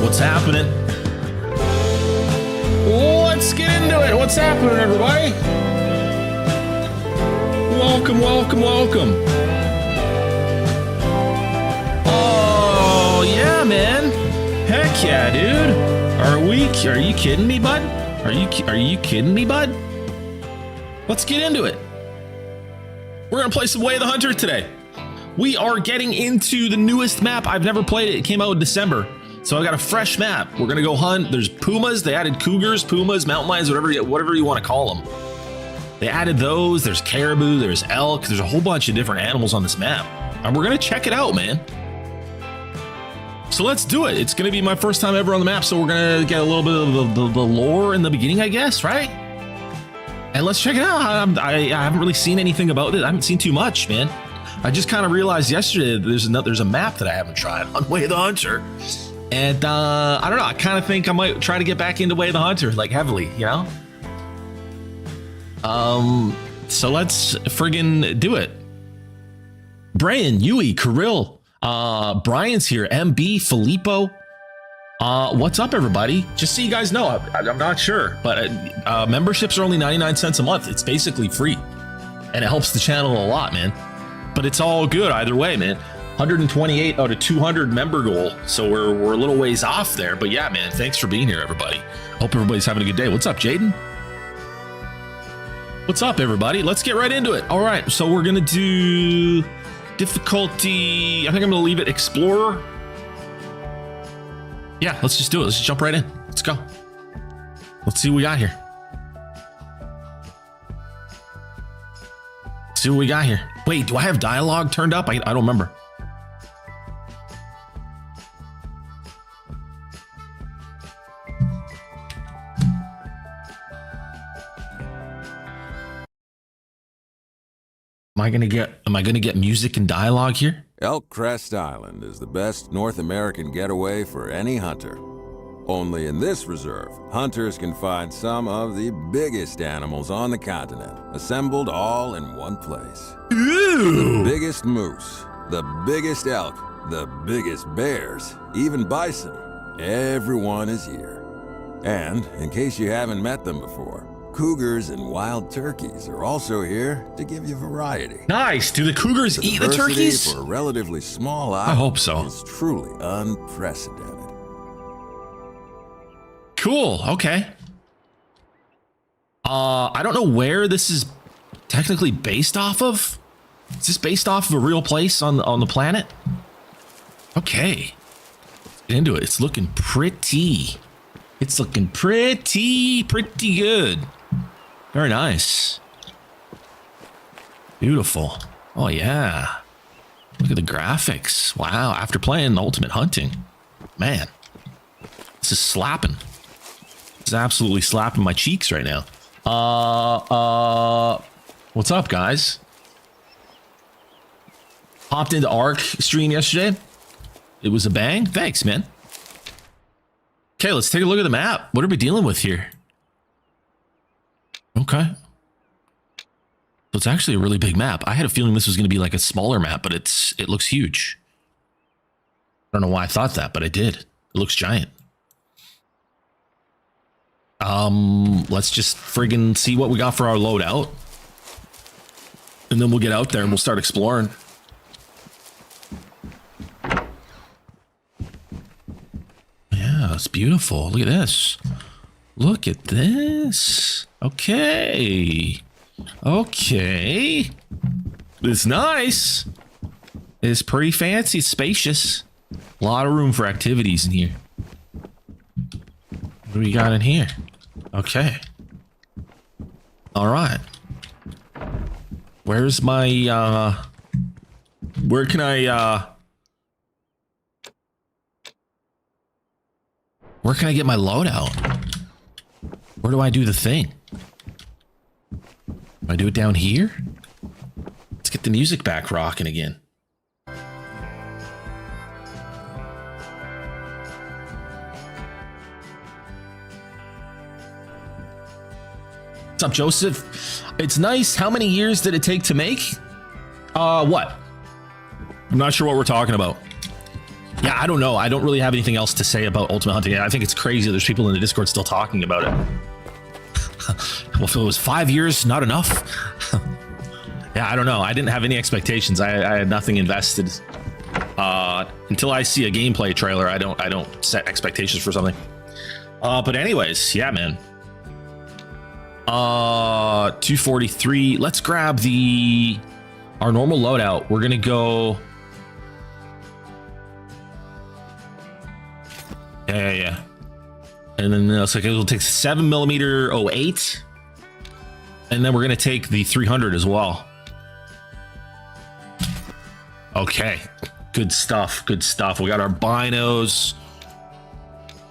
What's happening? Let's get into it. What's happening, everybody? Welcome, welcome, welcome. Oh, yeah, man. Heck yeah, dude. Are you kidding me, bud? Are you kidding me, bud? Let's get into it. We're going to play some Way of the Hunter today. We are getting into the newest map. I've never played it. It came out in December. So I got a fresh map. We're going to go hunt. There's pumas. They added cougars, pumas, mountain lions, whatever you want to call them. They added those. There's caribou. There's elk. There's a whole bunch of different animals on this map. And we're going to check it out, man. So let's do it. It's going to be my first time ever on the map. So we're going to get a little bit of the lore in the beginning, I guess, right? And let's check it out. I haven't really seen anything about it. I haven't seen too much, man. I just kind of realized yesterday that there's a map that I haven't tried on Way of the Hunter. And I don't know. I kind of think I might try to get back into Way of the Hunter, like heavily, you know? So let's friggin' do it. Brian, Yui, Kirill, Brian's here, MB, Filippo. What's up, everybody? Just so you guys know, I'm not sure, but memberships are only 99 cents a month. It's basically free, and it helps the channel a lot, man. But it's all good either way, man. 128 out of 200 member goal, so we're a little ways off there. But yeah, man, thanks for being here, everybody. Hope everybody's having a good day. What's up, Jaden? What's up, everybody? Let's get right into it. All right, so we're gonna do difficulty. I think I'm gonna leave it Explorer. Yeah, let's just do it. Let's just jump right in. Let's go. Let's see what we got here. Let's see what we got here. Wait, do I have dialogue turned up? I don't remember. Am I gonna get music and dialogue here? Elkcrest Island is the best North American getaway for any hunter. Only in this reserve, hunters can find some of the biggest animals on the continent, assembled all in one place. Ooh. The biggest moose, the biggest elk, the biggest bears, even bison. Everyone is here. And, in case you haven't met them before, cougars and wild turkeys are also here to give you variety. Nice. Do the cougars eat the turkeys? For a relatively small island, I hope so. Is truly unprecedented. Cool. Okay. I don't know where this is technically based off of. Is this based off of a real place on the planet? Okay. Let's get into it. It's looking pretty. It's looking pretty good. Very nice. Beautiful. Oh yeah. Look at the graphics. Wow. After playing Ultimate Hunting, man, this is slapping. This is absolutely slapping my cheeks right now. What's up, guys? Hopped into Ark stream yesterday. It was a bang. Thanks, man. Okay, let's take a look at the map. What are we dealing with here? Okay. So it's actually a really big map. I had a feeling this was going to be like a smaller map, but it looks huge. I don't know why I thought that, but I did. It looks giant. Let's just friggin' see what we got for our loadout. And then we'll get out there and we'll start exploring. Yeah, it's beautiful. Look at this. Look at this. Okay. Okay. It's nice. It's pretty fancy. It's spacious. A lot of room for activities in here. What do we got in here? Okay. All right. Where's my, where can I get my loadout? Where do I do the thing? Do I do it down here? Let's get the music back rocking again. What's up, Joseph? It's nice. How many years did it take to make? What? I'm not sure what we're talking about. Yeah, I don't know. I don't really have anything else to say about Ultimate Hunting. I think it's crazy. There's people in the Discord still talking about it. Well, if it was 5 years, not enough. Yeah, I don't know. I didn't have any expectations. I had nothing invested. Until I see a gameplay trailer, I don't set expectations for something. But anyways, yeah, man. 243. Let's grab our normal loadout. We're gonna go. Yeah. And then it's like it'll take 7mm 08, and then we're gonna take the 300 as well. Okay, good stuff. Good stuff. We got our binos,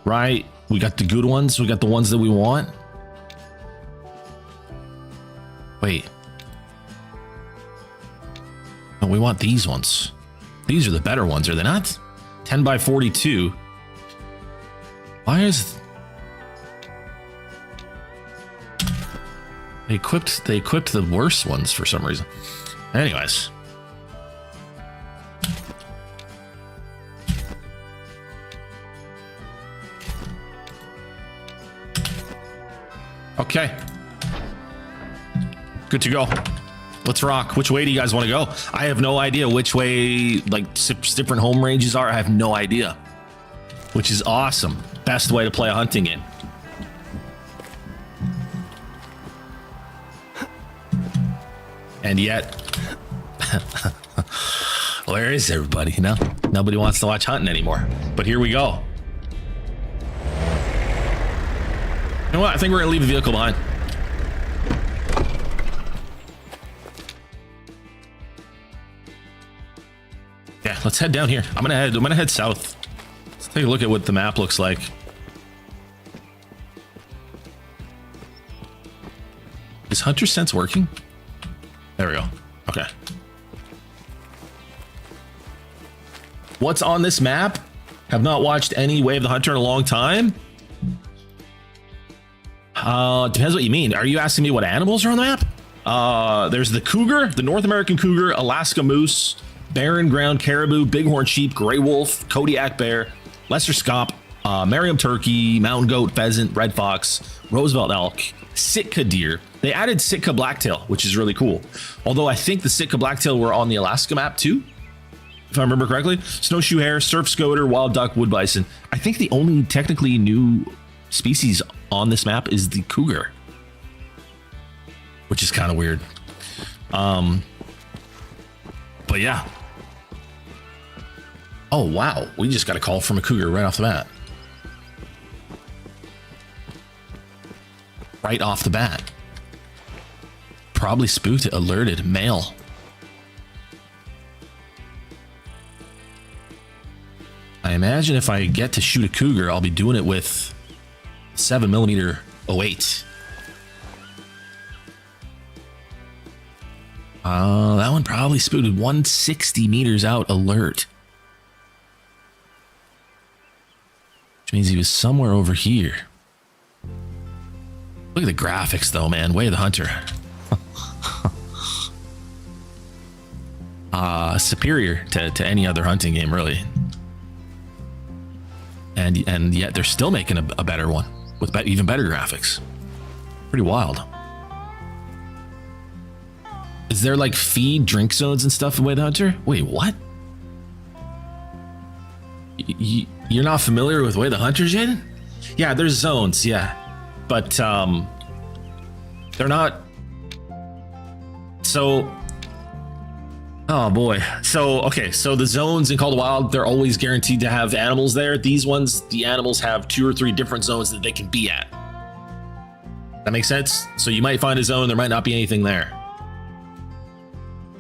right? We got the good ones. We got the ones that we want. Wait. No, we want these ones. These are the better ones, are they not? 10x42. Why is they equipped the worst ones for some reason? Anyways. Okay. Good to go. Let's rock. Which way do you guys want to go? I have no idea which way, like, different home ranges are. I have no idea. Which is awesome. Best way to play a hunting game. And yet, where is everybody? You know, nobody wants to watch hunting anymore. But here we go. You know what? I think we're gonna leave the vehicle behind. Yeah, let's head down here. I'm gonna head south. Let's take a look at what the map looks like. Is Hunter Sense working? There we go. Okay. What's on this map? Have not watched any Way of the Hunter in a long time. Depends what you mean. Are you asking me what animals are on the map? There's the cougar, the North American cougar, Alaska moose, barren ground caribou, bighorn sheep, gray wolf, Kodiak bear, lesser scaup, Merriam turkey, mountain goat, pheasant, red fox, Roosevelt elk, Sitka deer. They added Sitka blacktail, which is really cool. Although I think the Sitka blacktail were on the Alaska map too, if I remember correctly. Snowshoe hare, surf scoter, wild duck, wood bison. I think the only technically new species on this map is the cougar, which is kind of weird. But yeah. Oh, wow. We just got a call from a cougar right off the bat. Right off the bat. Probably spooked, alerted, male. I imagine if I get to shoot a cougar, I'll be doing it with 7mm 08. That one probably spooked 160 meters out, alert. Which means he was somewhere over here. Look at the graphics though, man. Way of the Hunter. Superior to any other hunting game, really. And yet they're still making a better one with even better graphics. Pretty wild. Is there like feed drink zones and stuff in Way of the Hunter? Wait, what? You're not familiar with Way of the Hunter, Jaden? Yeah, there's zones, yeah. But they're not. So, oh boy. So, okay, so the zones in Call of the Wild, they're always guaranteed to have animals there. These ones, the animals have 2 or 3 different zones that they can be at. That makes sense? So you might find a zone, there might not be anything there.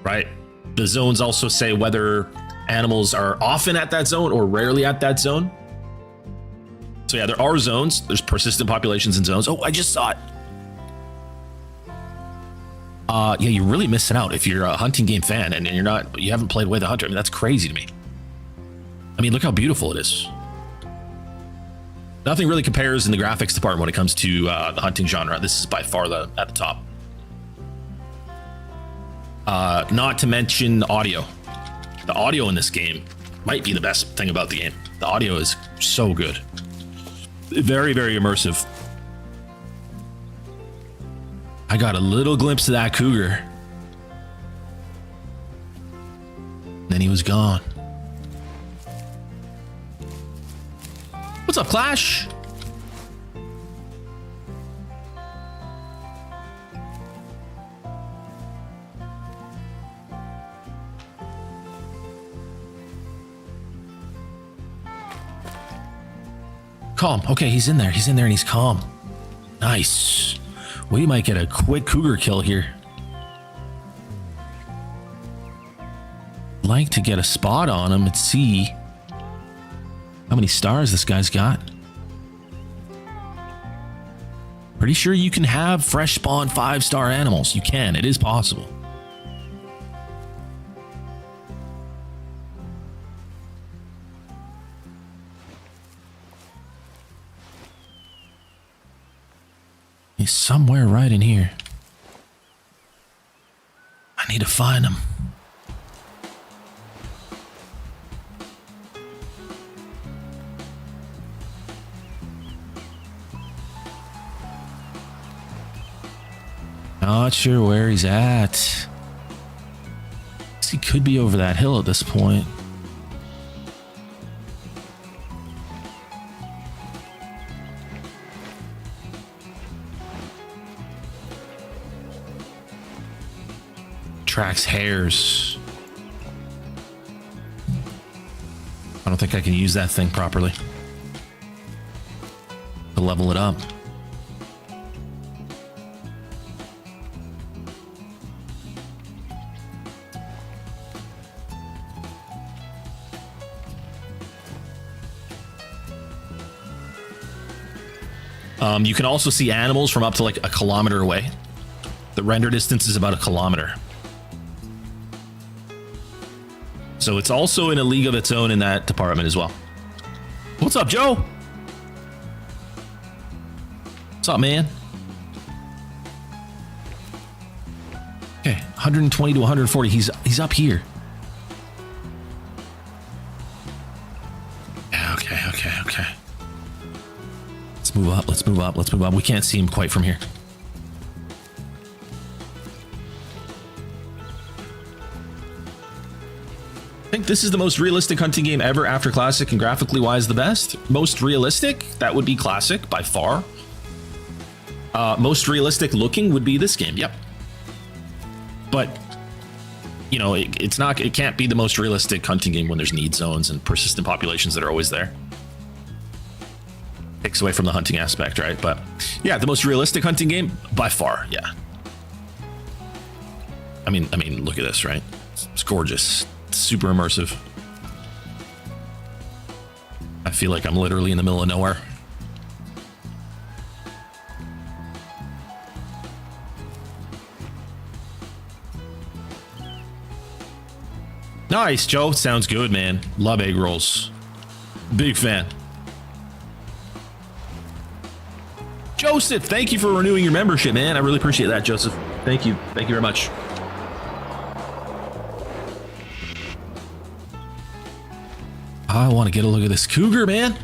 Right? The zones also say whether animals are often at that zone or rarely at that zone. So yeah, there are zones. There's persistent populations in zones. Oh, I just saw it. Yeah, you're really missing out if you're a hunting game fan and you haven't played Way of the Hunter. I mean, that's crazy to me. I mean, look how beautiful it is. Nothing really compares in the graphics department when it comes to the hunting genre. This is by far at the top. Not to mention audio. The audio in this game might be the best thing about the game. The audio is so good. Very, very immersive. I got a little glimpse of that cougar. Then he was gone. What's up, Clash? Calm. Okay, he's in there. He's in there and he's calm. Nice. We might get a quick cougar kill here. Like to get a spot on him and see how many stars this guy's got. Pretty sure you can have fresh spawn 5-star animals. You can. It is possible. He's somewhere right in here. I need to find him. Not sure where he's at. He could be over that hill at this point. Tracks hares. I don't think I can use that thing properly to level it up. You can also see animals from up to like a kilometer away. The render distance is about a kilometer. So it's also in a league of its own in that department as well. What's up, Joe? What's up, man? Okay, 120 to 140. He's up here. Yeah, okay. Let's move up. We can't see him quite from here. I think this is the most realistic hunting game ever after Classic, and graphically wise the best. Most realistic, that would be Classic by far. Most realistic looking would be this game, yep. But, you know, it can't be the most realistic hunting game when there's need zones and persistent populations that are always there. Takes away from the hunting aspect, right? But yeah, the most realistic hunting game by far, yeah. I mean, look at this, right? It's gorgeous. It's super immersive. I feel like I'm literally in the middle of nowhere. Nice, Joe. Sounds good, man. Love egg rolls. Big fan. Joseph, thank you for renewing your membership, man. I really appreciate that, Joseph. Thank you. Thank you very much. I want to get a look at this cougar, man.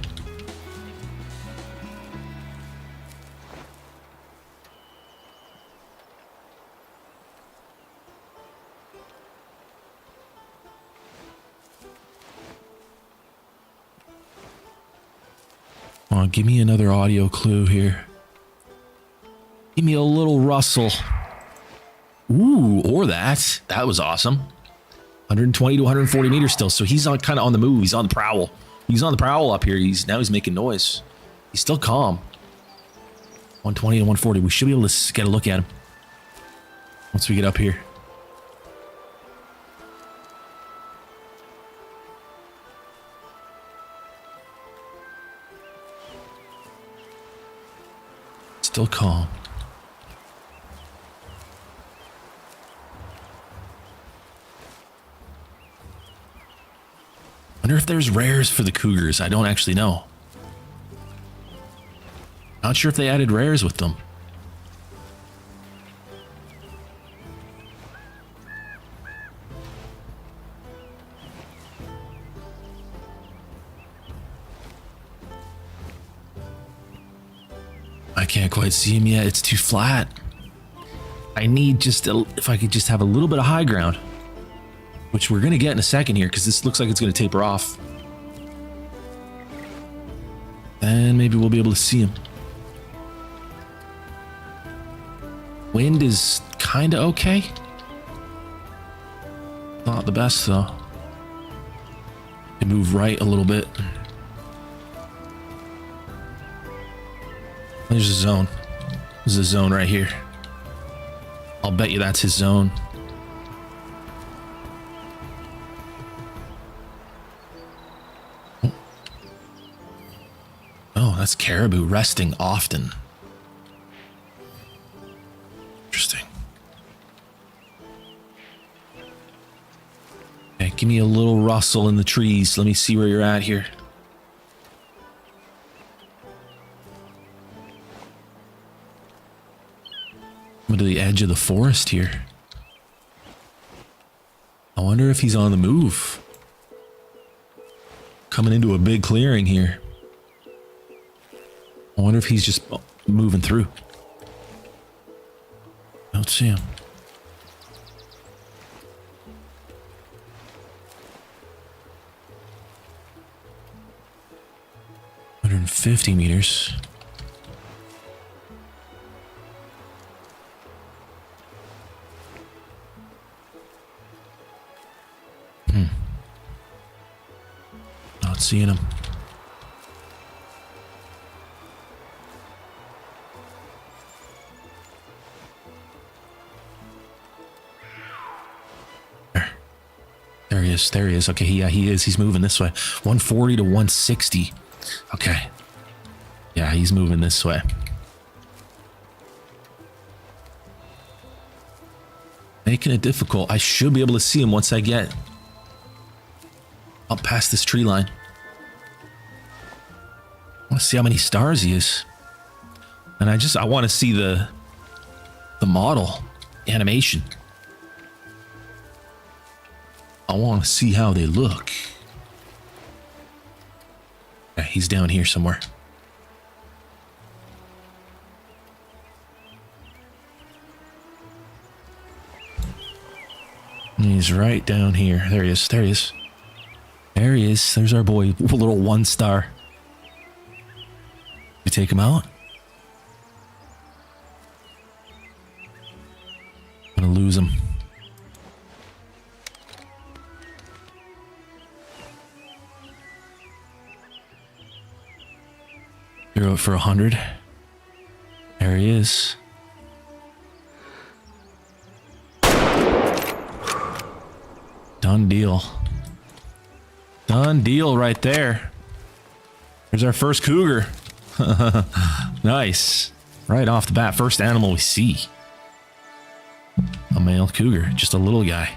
Come on, give me another audio clue here. Give me a little rustle. Ooh, or that. That was awesome. 120 to 140 meters still. So he's kind of on the move. He's on the prowl. He's on the prowl up here. Now he's making noise. He's still calm. 120 to 140. We should be able to get a look at him once we get up here. Still calm. Wonder if there's rares for the cougars. I don't actually know. Not sure if they added rares with them. I can't quite see him yet. It's too flat. I need just if I could just have a little bit of high ground, which we're going to get in a second here because this looks like it's going to taper off. Then maybe we'll be able to see him. Wind is kind of okay. Not the best though. Can move right a little bit. There's a zone. There's a zone right here. I'll bet you that's his zone. Oh, that's caribou resting often. Interesting. Okay, give me a little rustle in the trees. Let me see where you're at here. I'm to the edge of the forest here. I wonder if he's on the move. Coming into a big clearing here. I wonder if he's just moving through. Don't see him. $150 meters. Not seeing him. There he is. There he is. Okay, yeah, he is. He's moving this way. 140 to 160. Okay. Yeah, he's moving this way. Making it difficult. I should be able to see him once I get up past this tree line. I want to see how many stars he is. And I want to see the model animation. I want to see how they look. Okay, he's down here somewhere. He's right down here. There he is. There he is. There he is. There's our boy. A little 1 star. We take him out. I'm gonna lose him. Throw it for 100. There he is. Done deal. Done deal right there. There's our first cougar. Nice. Right off the bat, first animal we see. A male cougar, just a little guy.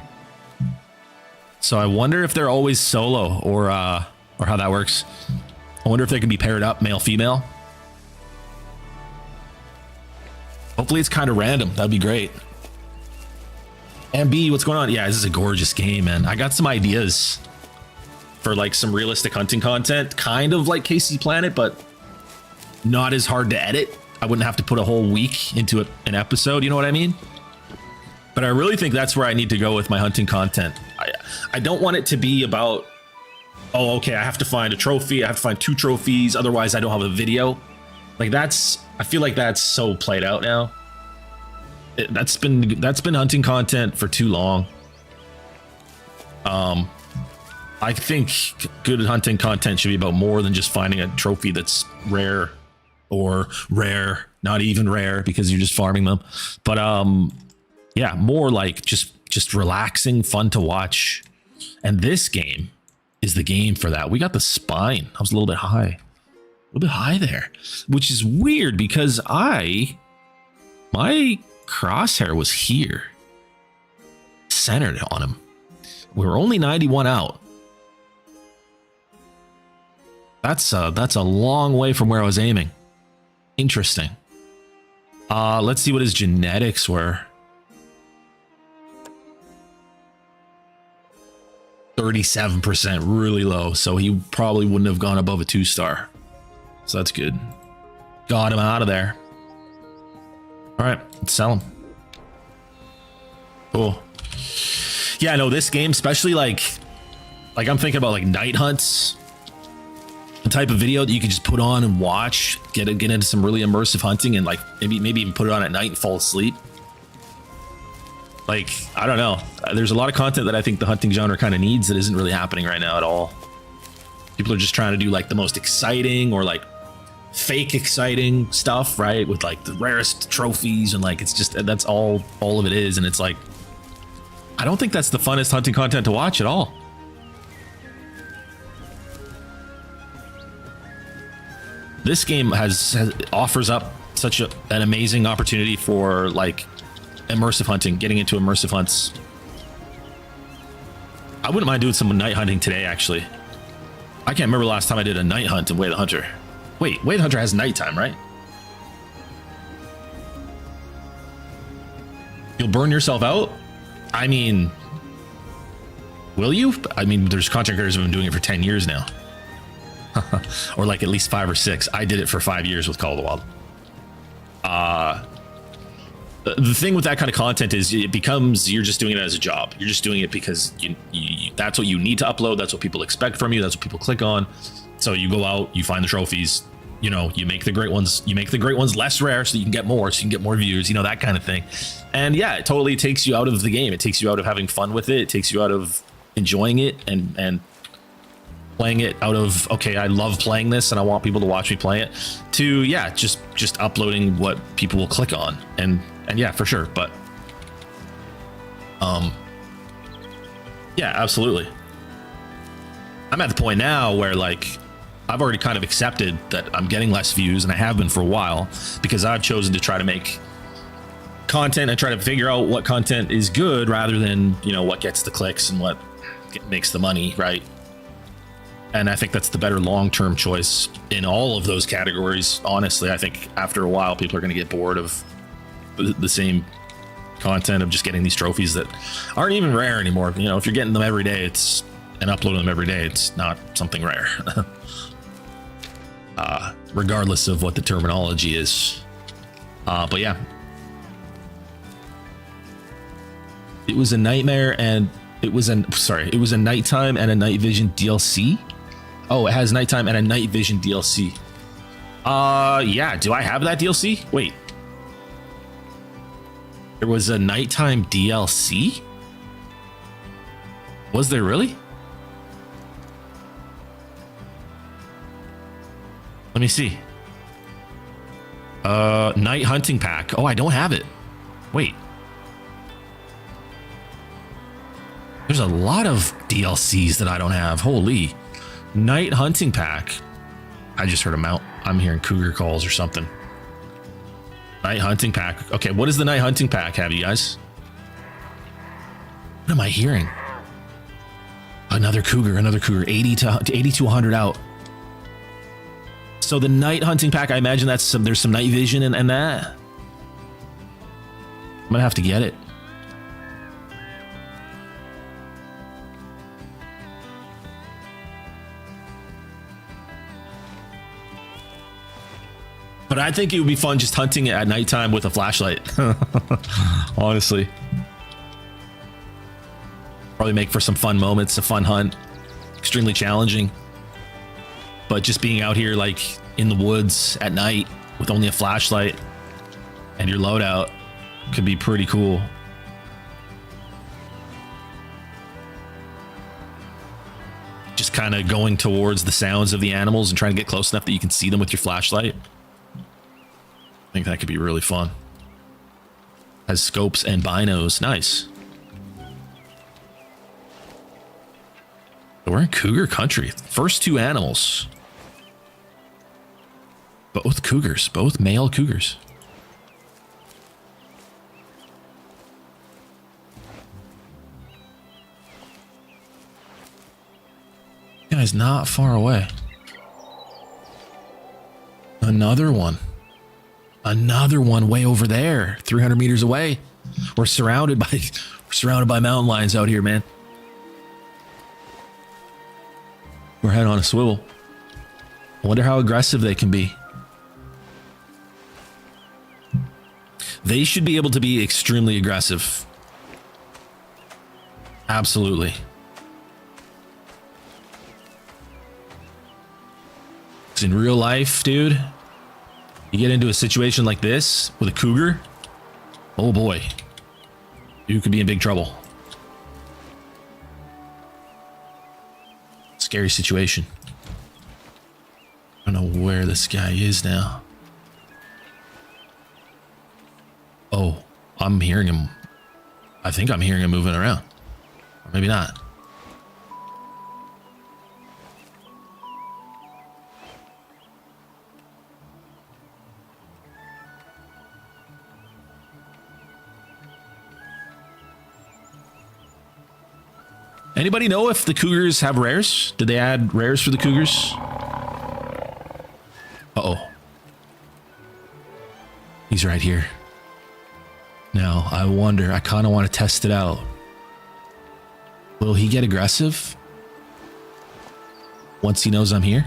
So I wonder if they're always solo or how that works. I wonder if they can be paired up, male, female. Hopefully it's kind of random. That'd be great. And B, what's going on? Yeah, this is a gorgeous game, man. I got some ideas for like some realistic hunting content, kind of like KC Planet, but not as hard to edit. I wouldn't have to put a whole week into an episode, you know what I mean? But I really think that's where I need to go with my hunting content. I don't want it to be about, oh, okay, I have to find a trophy. I have to find 2 trophies. Otherwise, I don't have a video. Like I feel like that's so played out now. That's been hunting content for too long. I think good hunting content should be about more than just finding a trophy that's rare or rare, not even rare because you're just farming them. But yeah, more like just relaxing, fun to watch. And this game is the game for that. We got the spine. I was a little bit high. A little bit high there, which is weird because my crosshair was here, centered on him. We were only 91 out. That's a long way from where I was aiming. Interesting. Let's see what his genetics were. 37%, really low. So he probably wouldn't have gone above a 2-star. So that's good. Got him out of there. All right, let's sell them. Cool. Yeah, no, this game, especially like I'm thinking about like night hunts, the type of video that you can just put on and watch, get into some really immersive hunting, and like maybe even put it on at night and fall asleep. Like, I don't know. There's a lot of content that I think the hunting genre kind of needs that isn't really happening right now at all. People are just trying to do like the most exciting or like fake exciting stuff, right? With like the rarest trophies, and like it's just, that's all of it is. And it's like, I don't think that's the funnest hunting content to watch at all. This game offers up such an amazing opportunity for like immersive hunting, getting into immersive hunts. I wouldn't mind doing some night hunting today, actually. I can't remember the last time I did a night hunt in Way the Hunter. Wait, Way the Hunter has nighttime, right? You'll burn yourself out? I mean, will you? I mean, there's content creators who have been doing it for 10 years now. Or like at least 5 or 6. I did it for 5 years with Call of the Wild. The thing with that kind of content is it becomes, you're just doing it as a job. You're just doing it because you that's what you need to upload. That's what people expect from you. That's what people click on. So you go out, you find the trophies, you know, you make the great ones, less rare so you can get more, views, you know, that kind of thing. And yeah, it totally takes you out of the game. It takes you out of having fun with it. It takes you out of enjoying it and playing it out of, okay, I love playing this and I want people to watch me play it, to yeah, just uploading what people will click on. And yeah, for sure. But yeah, absolutely. I'm at the point now where like I've already kind of accepted that I'm getting less views, and I have been for a while, because I've chosen to try to make content and try to figure out what content is good rather than, you know, what gets the clicks and what makes the money, right? And I think that's the better long-term choice in all of those categories. Honestly, I think after a while, people are going to get bored of the same content of just getting these trophies that aren't even rare anymore. You know, if you're getting them every day, and uploading them every day, it's not something rare. Regardless of what the terminology is. But yeah. It was a nightmare, and it was a nighttime and a night vision DLC. Oh, it has nighttime and a night vision DLC. Yeah, do I have that DLC? Wait. There was a nighttime DLC? Was there really? Let me see. Night hunting pack. Oh, I don't have it. Wait. There's a lot of DLCs that I don't have. Holy. Night hunting pack. I just heard a mount. I'm hearing cougar calls or something. Night hunting pack. Okay, what does the night hunting pack have, you guys? What am I hearing? Another cougar. 80 to 100 out. So the night hunting pack, I imagine there's some night vision and that. I'm gonna have to get it. But I think it would be fun just hunting it at nighttime with a flashlight. Honestly. Probably make for some fun moments, a fun hunt. Extremely challenging. But just being out here like in the woods at night with only a flashlight and your loadout could be pretty cool. Just kind of going towards the sounds of the animals and trying to get close enough that you can see them with your flashlight. I think that could be really fun. Has scopes and binos. Nice. We're in cougar country. First 2 animals. Both cougars. Both male cougars. Guy's not far away. Another one. Another one way over there. 300 meters away. We're surrounded by mountain lions out here, man. We're head on a swivel. I wonder how aggressive they can be. They should be able to be extremely aggressive. Absolutely. Because in real life, dude, you get into a situation like this with a cougar, oh boy, you could be in big trouble. Scary situation. I don't know where this guy is now. Oh, I'm hearing him. I think I'm hearing him moving around. Or maybe not. Anybody know if the cougars have rares? Did they add rares for the cougars? Uh-oh. He's right here. Now, I wonder, I kind of want to test it out. Will he get aggressive once he knows I'm here?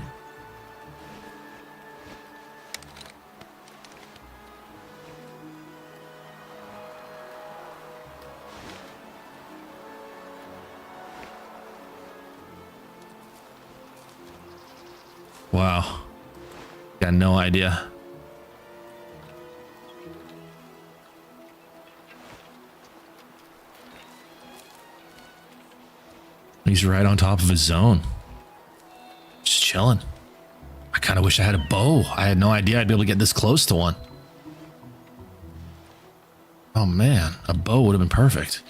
Wow. Got no idea. He's right on top of his zone. Just chilling. I kind of wish I had a bow. I had no idea I'd be able to get this close to one. Oh man, a bow would have been perfect.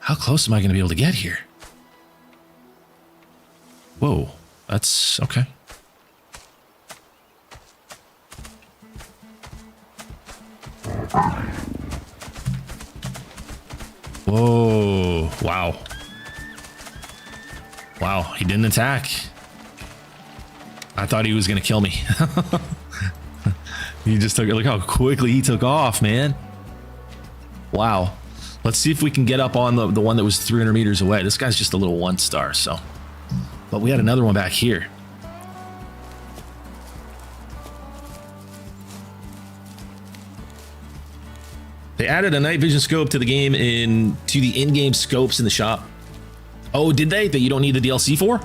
How close am I going to be able to get here? Whoa, that's okay. Whoa, wow. Wow, he didn't attack. I thought he was going to kill me. He just took it. Look how quickly he took off, man. Wow. Let's see if we can get up on the one that was 300 meters away. This guy's just a little 1-star, so. But we had another one back here. They added a night vision scope to the game to the in-game scopes in the shop. Oh, did they? That you don't need the DLC for?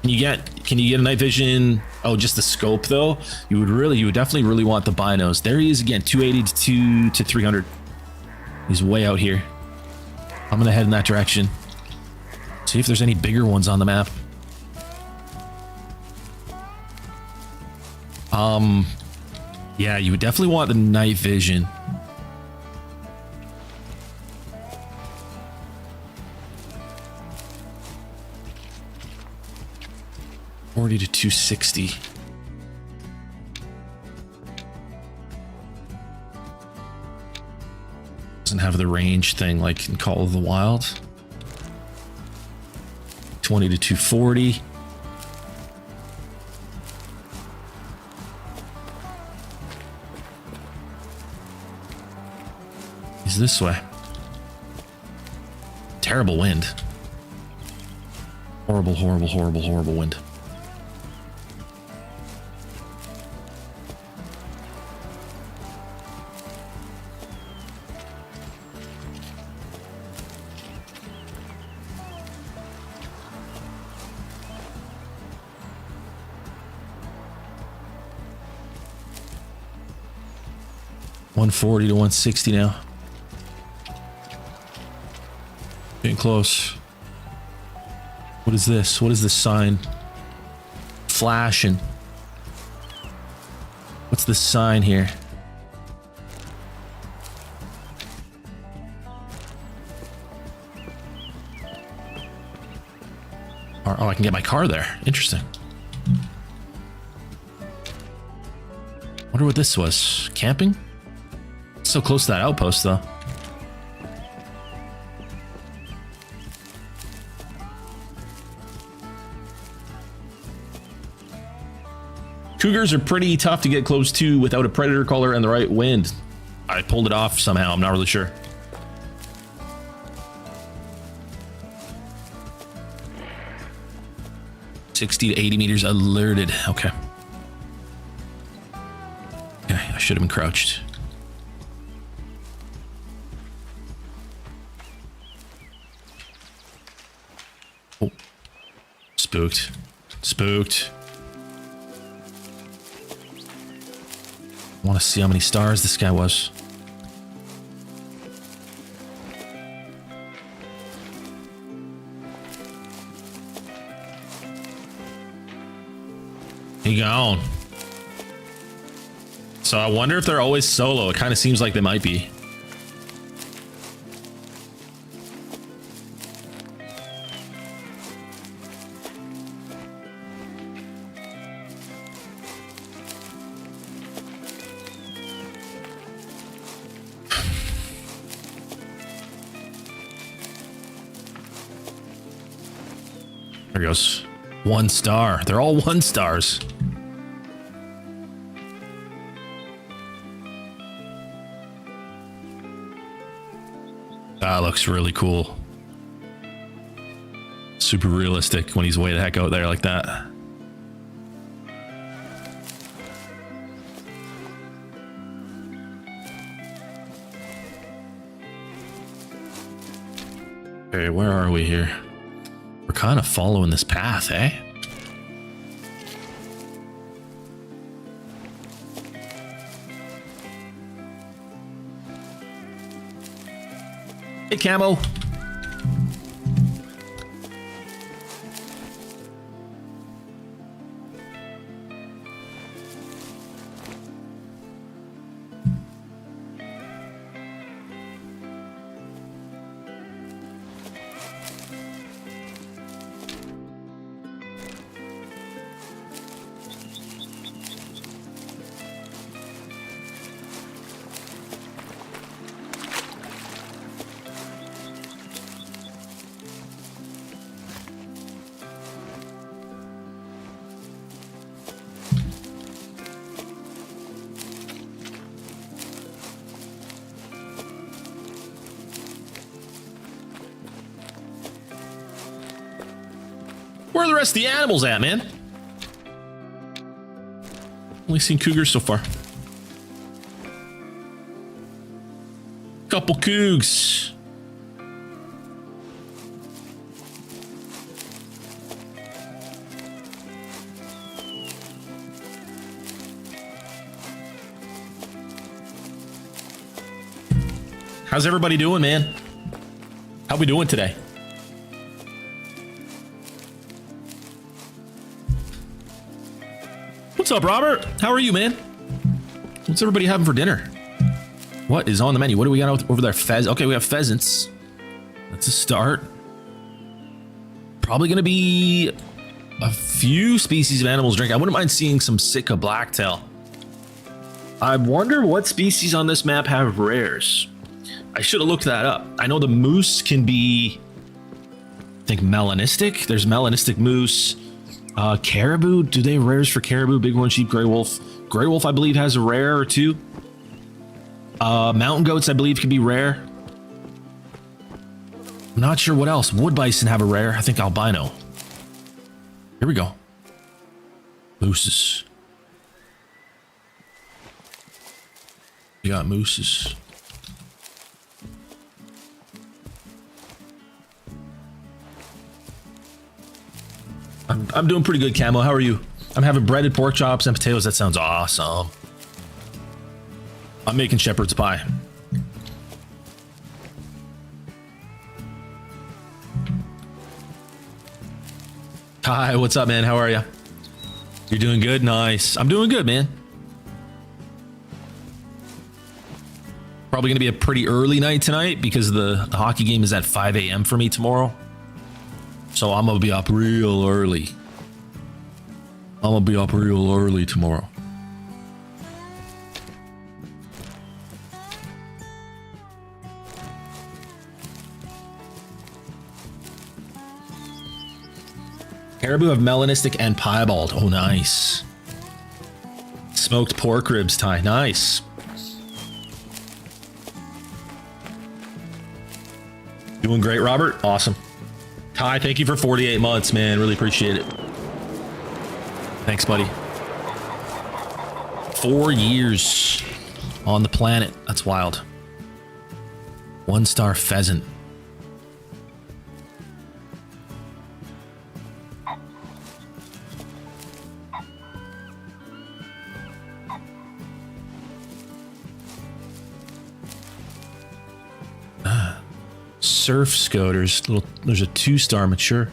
Can you get a night vision? Oh, just the scope though. You would definitely really want the binos. There he is again, 280 to 300. He's way out here. I'm gonna head in that direction. See if there's any bigger ones on the map. Yeah, you would definitely want the night vision. $40 to $260. Doesn't have the range thing like in Call of the Wild. $20 to $240. He's this way. Terrible wind. Horrible, horrible, horrible, horrible wind. $140 to $160 now. Getting close. What is this? What is this sign? Flashing. What's this sign here? Oh, I can get my car there. Interesting. Wonder what this was. Camping? So close to that outpost, though. Cougars are pretty tough to get close to without a predator collar and the right wind. I pulled it off somehow. I'm not really sure. $60 to $80 meters alerted. Okay. Okay, I should have been crouched. Spooked. Spooked. I want to see how many stars this guy was. He gone. So I wonder if they're always solo. It kind of seems like they might be. There goes. 1 star. They're all 1 stars. That looks really cool. Super realistic when he's way the heck out there like that. Okay, where are we here? We're kind of following this path, eh? Hey, Camo. Where are the rest of the animals at, man? Only seen cougars so far. Couple cougs. How's everybody doing, man? How we doing today? What's up, Robert? How are you, man? What's everybody having for dinner? What is on the menu? What do we got over there? Okay, we have pheasants. That's a start. Probably going to be a few species of animals drink. I wouldn't mind seeing some Sitka blacktail. I wonder what species on this map have rares. I should have looked that up. I know the moose can be, I think, melanistic. There's melanistic moose. Caribou, do they have rares for caribou? Bighorn sheep, gray wolf. Gray wolf, I believe, has a rare or two. Mountain goats, I believe, can be rare. I'm not sure what else. Wood bison have a rare. I think albino. Here we go. Mooses. We got mooses. I'm doing pretty good, Camo. How are you? I'm having breaded pork chops and potatoes. That sounds awesome. I'm making shepherd's pie. Hi, what's up, man? How are you? You're doing good? Nice. I'm doing good, man. Probably going to be a pretty early night tonight because the hockey game is at 5 a.m. for me tomorrow. So I'm going to be up real early. Tomorrow. Caribou have melanistic and piebald. Oh, nice. Smoked pork ribs, Ty. Nice. Doing great, Robert. Awesome. Ty, thank you for 48 months, man. Really appreciate it. Thanks, buddy. 4 years on the planet. That's wild. 1-star pheasant. surf scoters. There's a 2-star mature.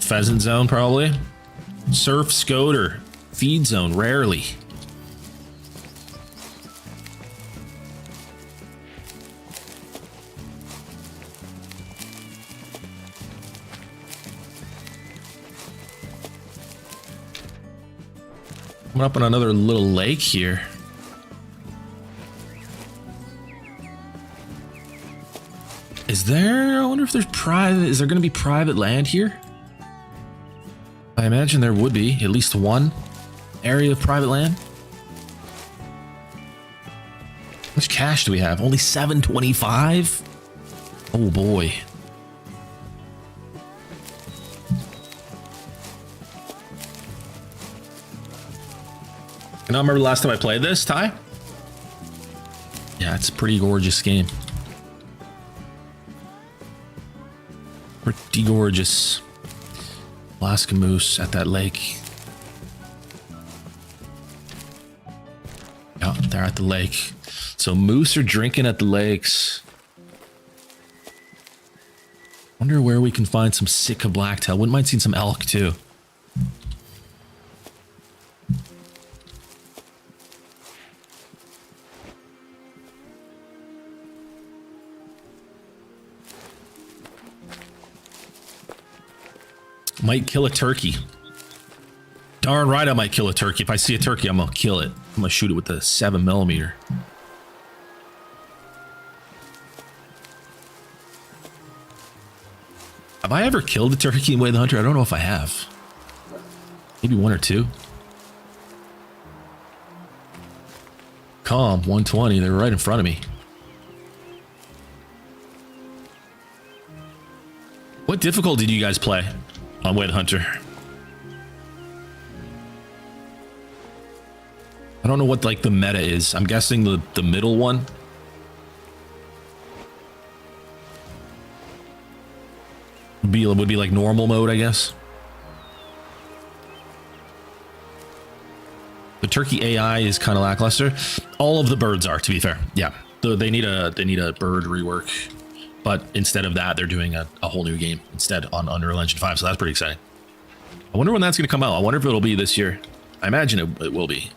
Pheasant zone, probably. Surf scoter. Feed zone, rarely. Coming up on another little lake here. Is there, I wonder if there's private, is there going to be private land here? I imagine there would be at least one area of private land. How much cash do we have? Only 725? Oh boy. I don't remember the last time I played this, Ty. Yeah, it's a pretty gorgeous game. Pretty gorgeous. Alaska moose at that lake. Yeah, they're at the lake. So moose are drinking at the lakes. Wonder where we can find some Sitka blacktail. Wouldn't mind seeing some elk too. Might kill a turkey. Darn right I might kill a turkey. If I see a turkey, I'm gonna kill it. I'm gonna shoot it with a 7mm. Have I ever killed a turkey in Way of the Hunter? I don't know if I have. Maybe one or two. Calm, 120. They're right in front of me. What difficulty do you guys play on Way of the Hunter? I don't know what like the meta is. I'm guessing the middle one. Would be like normal mode, I guess. The turkey AI is kind of lackluster. All of the birds are, to be fair. Yeah, they need a bird rework, but instead of that, they're doing a whole new game instead on Unreal Engine 5. So that's pretty exciting. I wonder when that's going to come out. I wonder if it'll be this year. I imagine it will be.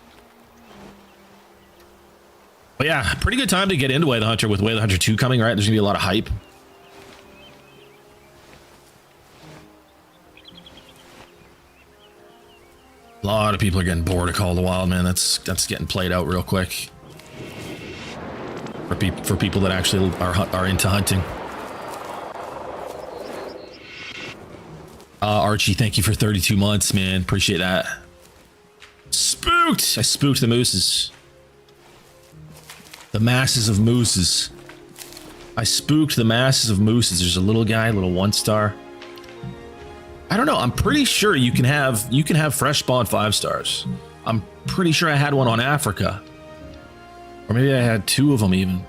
But yeah, pretty good time to get into Way of the Hunter with Way of the Hunter 2 coming, right? There's gonna be a lot of hype. A lot of people are getting bored of Call of the Wild, man. That's getting played out real quick. For people that actually are into hunting. Archie, thank you for 32 months, man. Appreciate that. Spooked! I spooked the mooses. The masses of mooses. I spooked the masses of mooses. There's a little guy, little 1-star. I don't know. I'm pretty sure you can have fresh spawn 5-stars. I'm pretty sure I had one on Africa. Or maybe I had 2 of them even.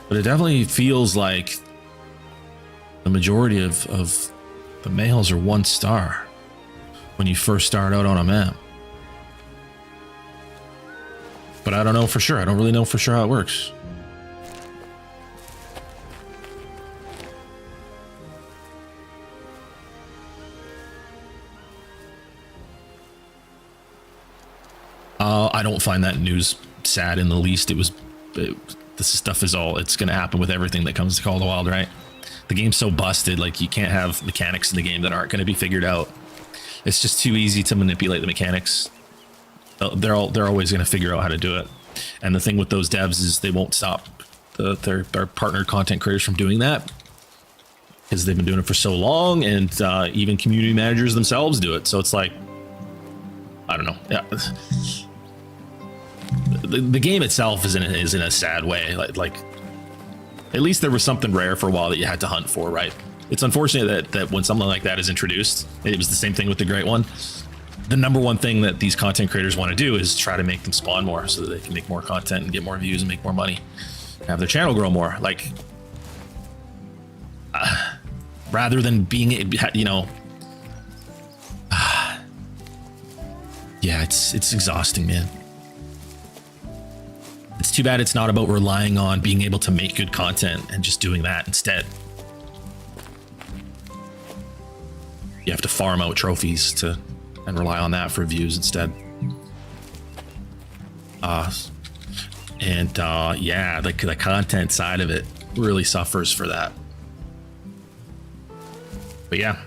But it definitely feels like the majority of the males are 1-star when you first start out on a map. But I don't know for sure. I don't really know for sure how it works. I don't find that news sad in the least. This stuff is all, it's going to happen with everything that comes to Call of the Wild, right? The game's so busted, like you can't have mechanics in the game that aren't going to be figured out. It's just too easy to manipulate the mechanics. They're always going to figure out how to do it. And the thing with those devs is they won't stop their partner content creators from doing that because they've been doing it for so long, and even community managers themselves do it. So it's like, I don't know. Yeah. The game itself is in a sad way. Like at least there was something rare for a while that you had to hunt for, right? It's unfortunate that when something like that is introduced, it was the same thing with the Great One. the number one thing that these content creators want to do is try to make them spawn more so that they can make more content and get more views and make more money, have their channel grow more. Like, rather than being, you know, yeah, it's exhausting, man. It's too bad it's not about relying on being able to make good content and just doing that instead. You have to farm out trophies to and rely on that for views instead. Yeah, the content side of it really suffers for that. But yeah,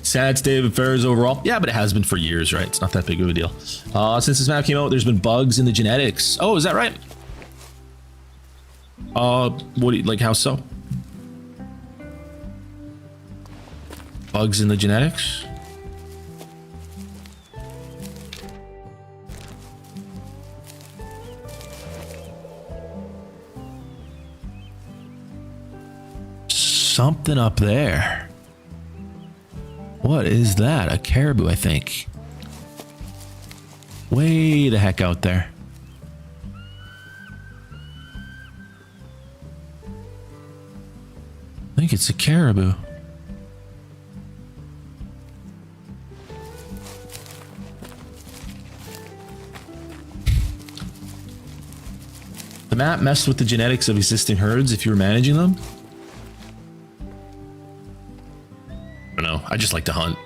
sad state of affairs overall. Yeah, but it has been for years, right? It's not that big of a deal. Since this map came out, there's been bugs in the genetics. Oh, is that right? What do you, like, how so? Bugs in the genetics? Something up there. What is that? A caribou, I think. Way the heck out there. I think it's a caribou. The map messed with the genetics of existing herds if you were managing them. I don't know. I just like to hunt.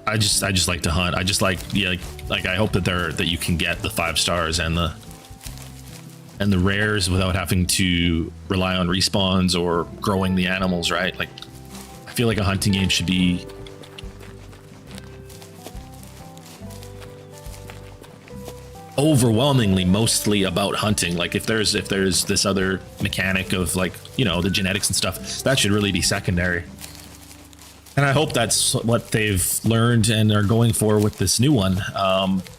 I just like to hunt. I just like, yeah, like I hope that you can get the 5 stars and the rares without having to rely on respawns or growing the animals, right? Like, I feel like a hunting game should be overwhelmingly mostly about hunting. Like, if there's this other mechanic of, like, you know, the genetics and stuff, that should really be secondary. And I hope that's what they've learned and are going for with this new one.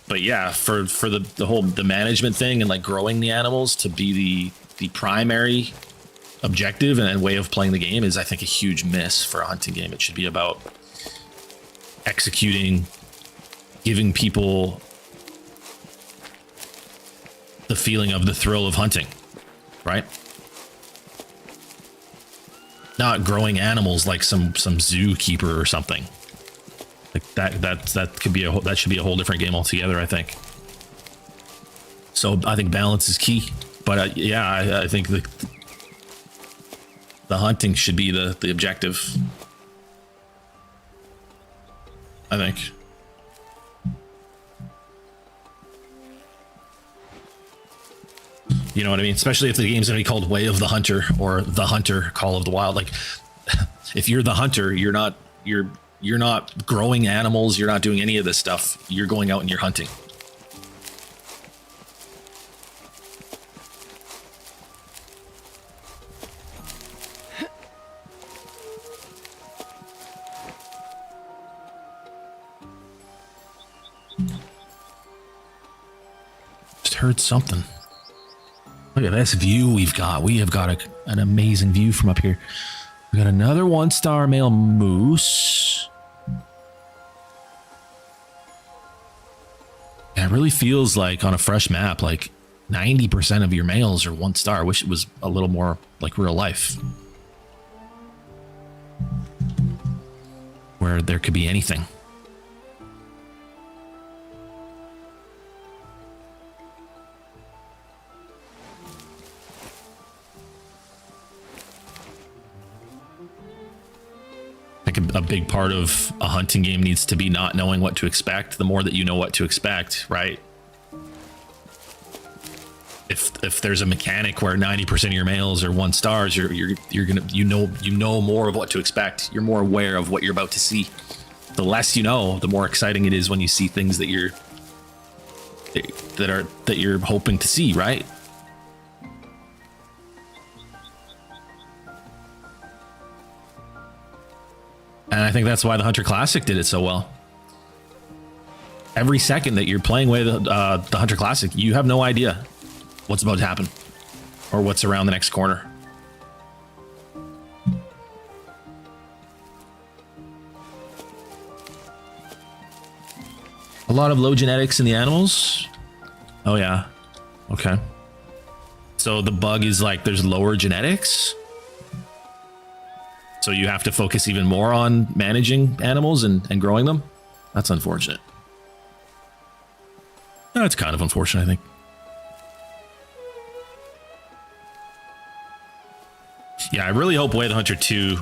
But yeah, for the management thing and like growing the animals to be the primary objective and way of playing the game is, I think, a huge miss for a hunting game. It should be about executing, giving people the feeling of the thrill of hunting, right? Not growing animals like some zookeeper or something. Like that could be that should be a whole different game altogether, I think. So I think balance is key. But yeah, I think the hunting should be the objective. I think. You know what I mean? Especially if the game's gonna be called Way of the Hunter or The Hunter Call of the Wild. Like, if you're the hunter, you're not growing animals, you're not doing any of this stuff. You're going out and you're hunting. Just heard something. Look at this view we've got. We have got an amazing view from up here. We got another 1-star male moose. Yeah, it really feels like on a fresh map, like 90% of your males are 1 star. I wish it was a little more like real life, where there could be anything. A big part of a hunting game needs to be not knowing what to expect. The more that you know what to expect, right? If there's a mechanic where 90% of your males are 1 stars, you're gonna you know more of what to expect. You're more aware of what you're about to see. The less you know, the more exciting it is when you see things that you're hoping to see, right? And I think that's why the Hunter Classic did it so well. Every second that you're playing with the Hunter Classic, you have no idea what's about to happen or what's around the next corner. lot of low genetics in the animals. Oh yeah. Okay. So the bug is like there's lower genetics. So you have to focus even more on managing animals and growing them. That's unfortunate. That's kind of unfortunate, I think. Yeah, I really hope Way the Hunter 2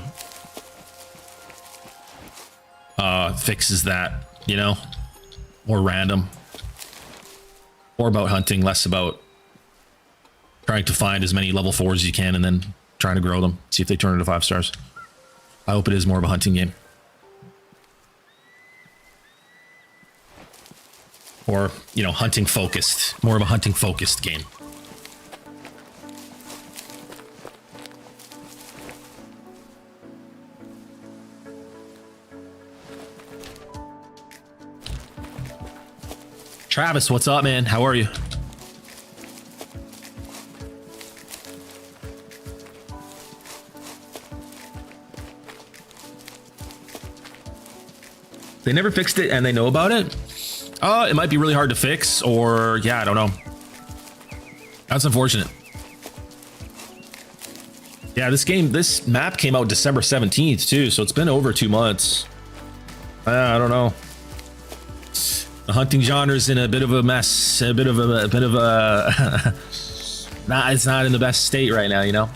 fixes that, you know? More random. More about hunting, less about trying to find as many level 4s as you can and then trying to grow them. See if they turn into 5 stars. I hope it is more of a hunting game. Or, you know, hunting focused. More of a hunting focused game. Travis, what's up, man? How are you? They never fixed it and they know about it? It might be really hard to fix, or yeah, I don't know. That's unfortunate. Yeah, this map came out December 17th too, so it's been over 2 months. I don't know. The hunting genre's in a bit of a mess, a bit of a it's not in the best state right now, you know?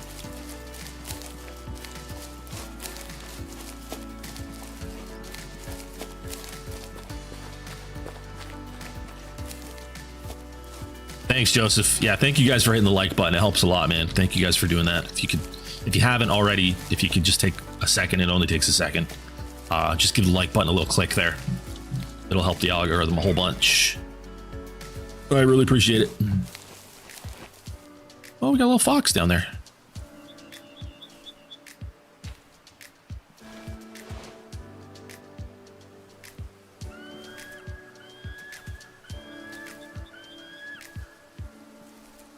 Thanks, Joseph. Yeah, thank you guys for hitting the like button. It helps a lot, man. Thank you guys for doing that. If you haven't already, if you could just take a second, it only takes a second. Just give the like button a little click there. It'll help the algorithm a whole bunch. I really appreciate it. Oh, we got a little fox down there.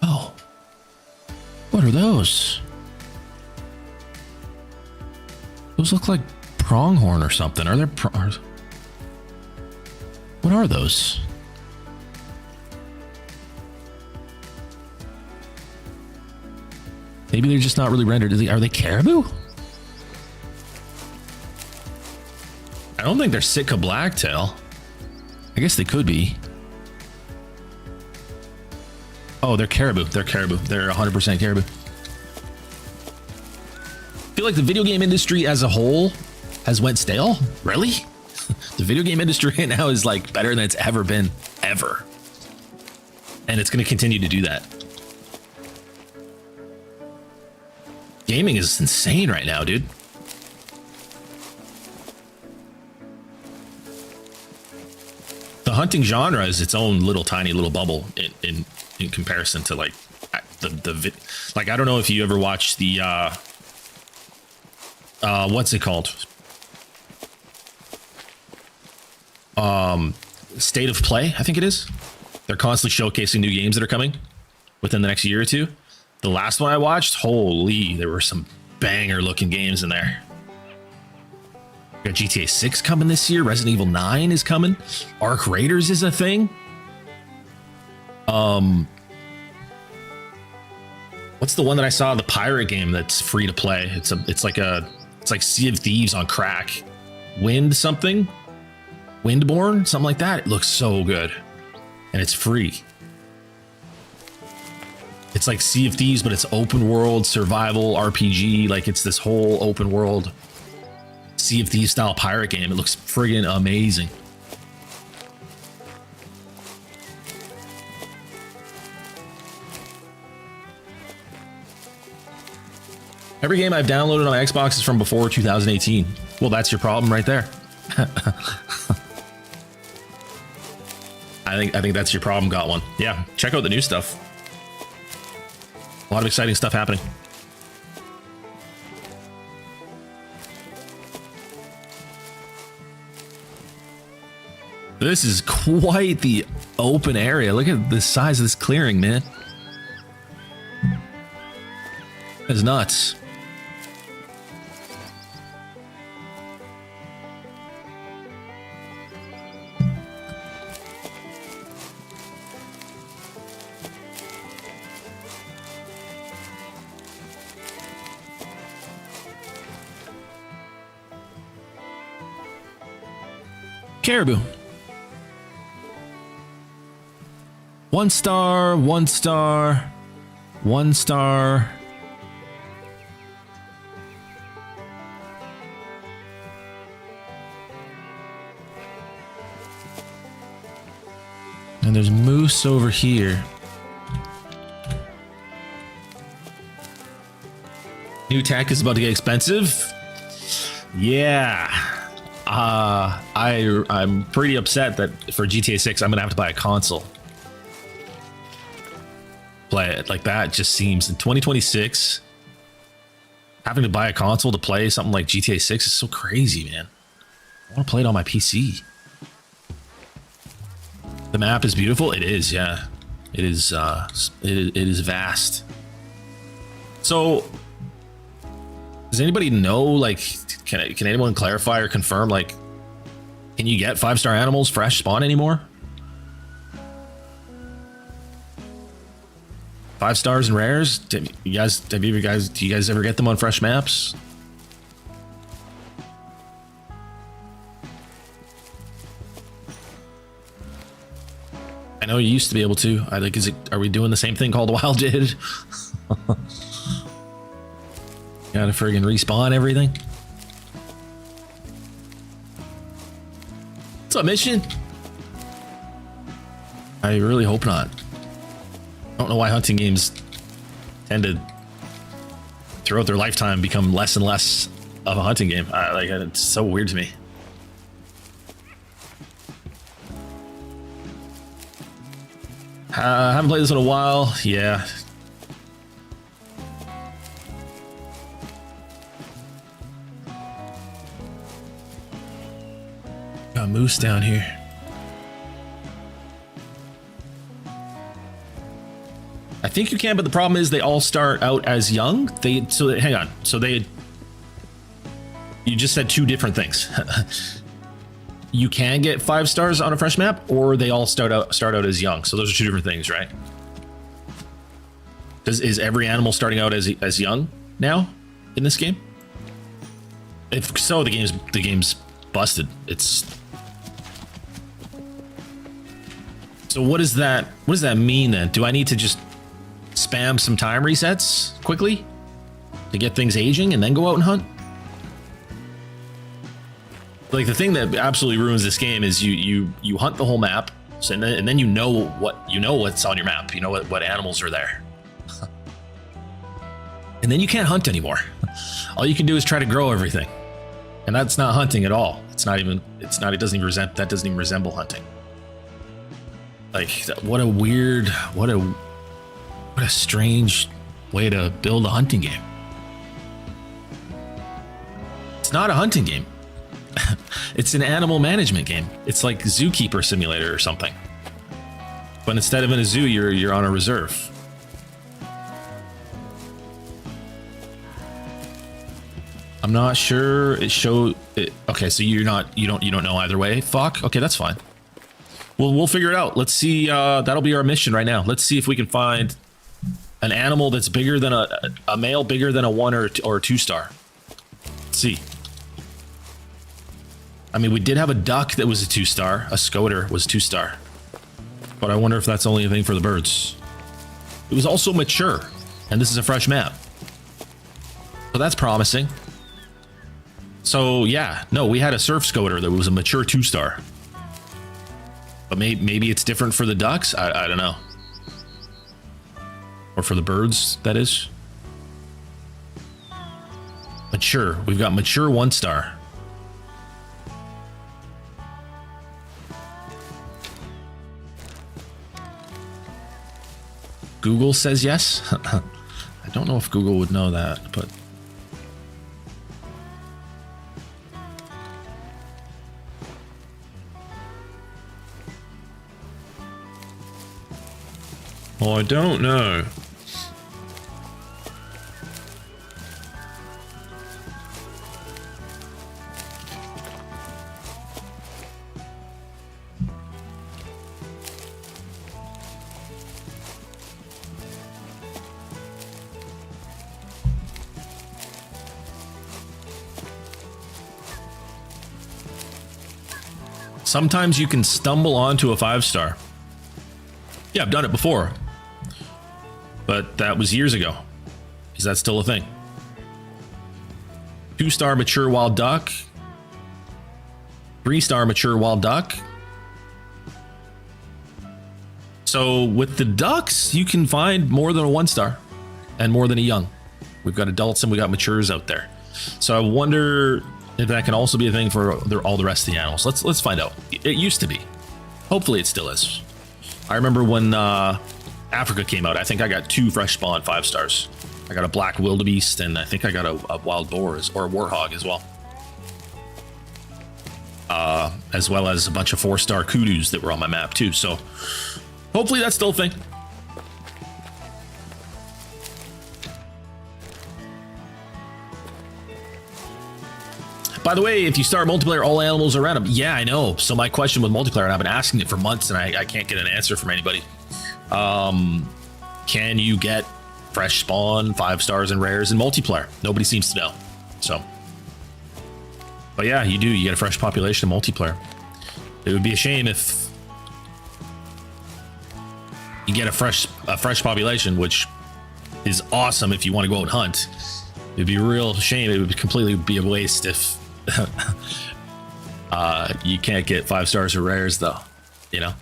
Oh. What are those? Those look like pronghorn or something. Are there pronghorns? What are those? Maybe they're just not really rendered. Are they caribou? I don't think they're Sitka blacktail. I guess they could be. Oh, they're caribou. They're caribou. They're 100% caribou. I feel like the video game industry as a whole has went stale. Really? The video game industry right now is like better than it's ever been, ever. And it's going to continue to do that. Gaming is insane right now, dude. The hunting genre is its own little tiny little bubble in comparison to like like I don't know if you ever watched the what's it called? State of Play, I think it is. They're constantly showcasing new games that are coming within the next year or two. The last one I watched, holy, there were some banger looking games in there. We got GTA 6 coming this year. Resident Evil 9 is coming. Arc Raiders is a thing. What's the one that I saw? The pirate game that's free to play. It's like Sea of Thieves on crack. Windborne, something like that. It looks so good, and it's free. It's like Sea of Thieves, but it's open world survival RPG. Like it's this whole open world Sea of Thieves style pirate game. It looks friggin' amazing. Every game I've downloaded on my Xbox is from before 2018. Well, that's your problem right there. I think that's your problem. Got one. Yeah, check out the new stuff. A lot of exciting stuff happening. This is quite the open area. Look at the size of this clearing, man. That's nuts. Caribou. 1 star, 1 star, 1 star. And there's moose over here. New tech is about to get expensive. Yeah. I'm pretty upset that for GTA 6 I'm gonna have to buy a console. Play it like that just seems in 2026 having to buy a console to play something like GTA 6 is so crazy, man. I want to play it on my PC. The map is beautiful. It is, yeah. It is. It is vast. So, does anybody know? Like, can anyone clarify or confirm? Like, can you get 5-star animals fresh spawn anymore? 5 stars and rares? Do you guys ever get them on fresh maps? I know you used to be able to. Are we doing the same thing Call of the Wild did? Gotta friggin' respawn everything. What's up, Mission? I really hope not. I don't know why hunting games tend to, throughout their lifetime, become less and less of a hunting game. It's so weird to me. I haven't played this in a while. Yeah. Got a moose down here. I think you can, but the problem is they all start out as young. Hang on. You just said 2 different things. You can get 5 stars on a fresh map, or they all start out as young. So those are 2 different things, right? Is every animal starting out as young now in this game? If so, the game's busted. So what does that mean then? Do I need to just spam some time resets quickly to get things aging and then go out and hunt? Like, the thing that absolutely ruins this game is you hunt the whole map, and then you know what's on your map. You know what animals are there, and then you can't hunt anymore. All you can do is try to grow everything, and that's not hunting at all. It doesn't even resemble hunting. Like, what a strange way to build a hunting game. It's not a hunting game. It's an animal management game. It's like Zookeeper Simulator or something. But instead of in a zoo, you're on a reserve. I'm not sure it showed it. Okay, so you don't know either way. Fuck. Okay, that's fine. We'll figure it out. Let's see. That'll be our mission right now. Let's see if we can find an animal that's bigger than a male bigger than a 1 or 2 star. Let's see. I mean, we did have a duck that was a 2 star. A scoter was 2 star. But I wonder if that's only a thing for the birds. It was also mature, and this is a fresh map. So that's promising. So yeah, no, we had a surf scoter that was a mature 2 star. But maybe it's different for the ducks? I don't know. Or for the birds, that is. Mature. We've got mature 1 star. Google says yes. I don't know if Google would know that, but well, I don't know. Sometimes you can stumble onto a 5-star. Yeah, I've done it before. But that was years ago. Is that still a thing? 2-star mature wild duck. 3-star mature wild duck. So with the ducks, you can find more than a 1-star and more than a young. We've got adults and we got matures out there. So I wonder if that can also be a thing for all the rest of the animals. Let's find out. It used to be. Hopefully it still is. I remember when Africa came out, I think I got 2 fresh spawn 5-stars. I got a black wildebeest and I think I got a wild boar or a warhog as well. As well as a bunch of 4-star kudus that were on my map too. So hopefully that's still a thing. By the way, if you start multiplayer, all animals are random. Yeah, I know. So my question with multiplayer, and I've been asking it for months, and I can't get an answer from anybody. Can you get fresh spawn, 5-stars, and rares in multiplayer? Nobody seems to know. So, but yeah, you do. You get a fresh population in multiplayer. It would be a shame if you get a fresh population, which is awesome if you want to go out and hunt. It'd be a real shame. It would completely be a waste if you can't get 5-stars or rares, though, you know,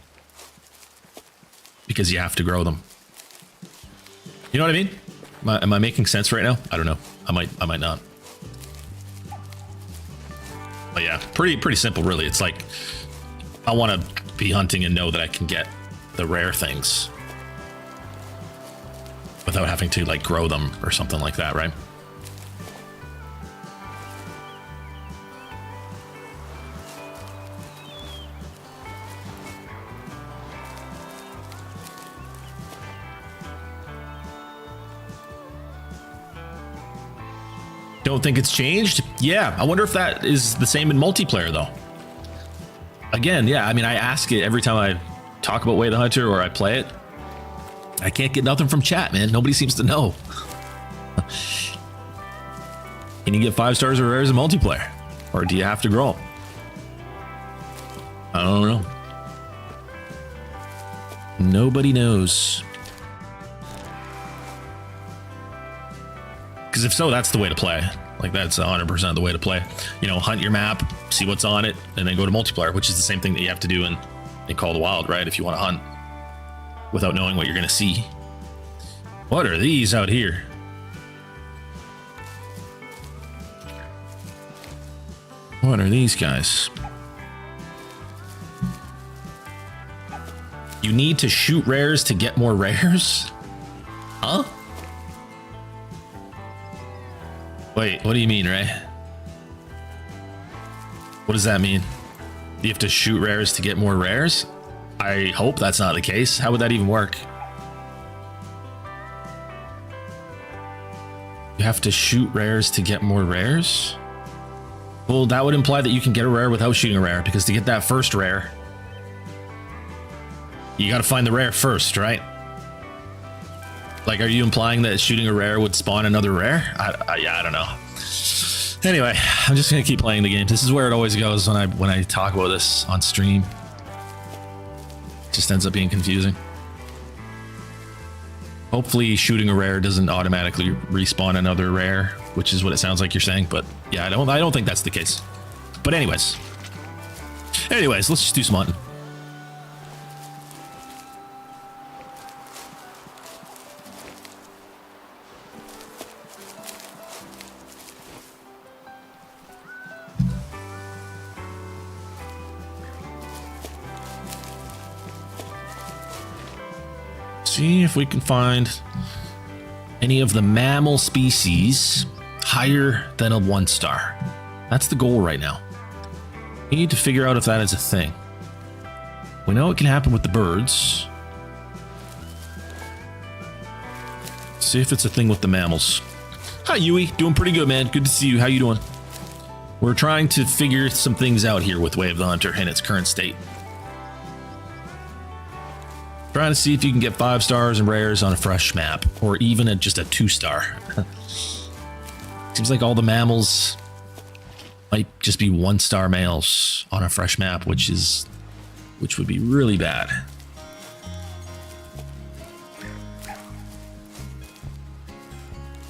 because you have to grow them. You know what I mean? Am I making sense right now? I don't know. I might not. But yeah, pretty simple, really. It's like I want to be hunting and know that I can get the rare things without having to like grow them or something like that, right? Don't think it's changed? Yeah, I wonder if that is the same in multiplayer, though. Again, yeah, I mean, I ask it every time I talk about Way of the Hunter or I play it. I can't get nothing from chat, man. Nobody seems to know. Can you get 5-stars or rares in multiplayer? Or do you have to grow them? I don't know. Nobody knows. Because if so, that's the way to play. Like, that's 100% the way to play. You know, hunt your map, see what's on it, and then go to multiplayer, which is the same thing that you have to do in Call of the Wild, right? If you want to hunt without knowing what you're going to see. What are these out here? What are these guys? You need to shoot rares to get more rares? Huh? Wait, what do you mean, Ray? What does that mean? You have to shoot rares to get more rares? I hope that's not the case. How would that even work? You have to shoot rares to get more rares? Well, that would imply that you can get a rare without shooting a rare, because to get that first rare, you gotta find the rare first, right? Like, are you implying that shooting a rare would spawn another rare? Yeah, I don't know. Anyway, I'm just gonna keep playing the game. This is where it always goes when I talk about this on stream. It just ends up being confusing. Hopefully shooting a rare doesn't automatically respawn another rare, which is what it sounds like you're saying, but yeah, I don't think that's the case. But anyways, let's just do some hunting. See if we can find any of the mammal species higher than a 1-star. That's the goal right now. We need to figure out if that is a thing. We know it can happen with the birds. See if it's a thing with the mammals. Hi, Yui. Doing pretty good, man. Good to see you. How you doing? We're trying to figure some things out here with Way of the Hunter in its current state. Trying to see if you can get 5-stars and rares on a fresh map, or even just a 2-star. Seems like all the mammals Might just be 1-star males on a fresh map, which would be really bad.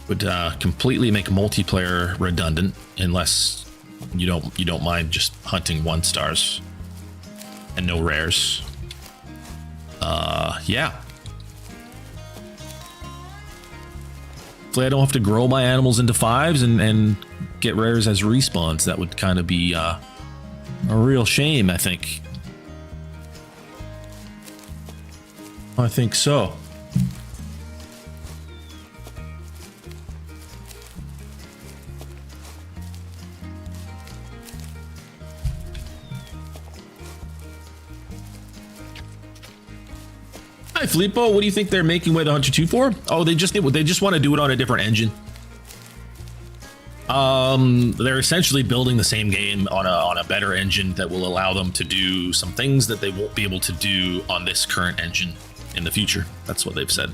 Would completely make multiplayer redundant unless you don't mind just hunting 1-stars and no rares. Yeah. Hopefully I don't have to grow my animals into 5s and get rares as respawns. That would kind of be a real shame, I think. I think so. Hi, Filippo. What do you think they're making Way the Hunter 2 for? Oh, they just want to do it on a different engine. They're essentially building the same game on a better engine that will allow them to do some things that they won't be able to do on this current engine in the future. That's what they've said.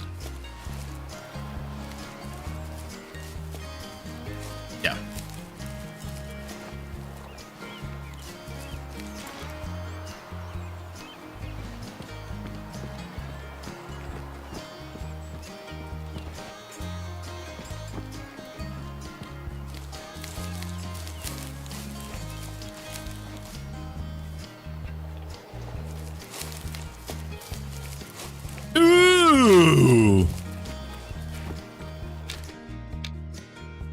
Yeah. Ooh.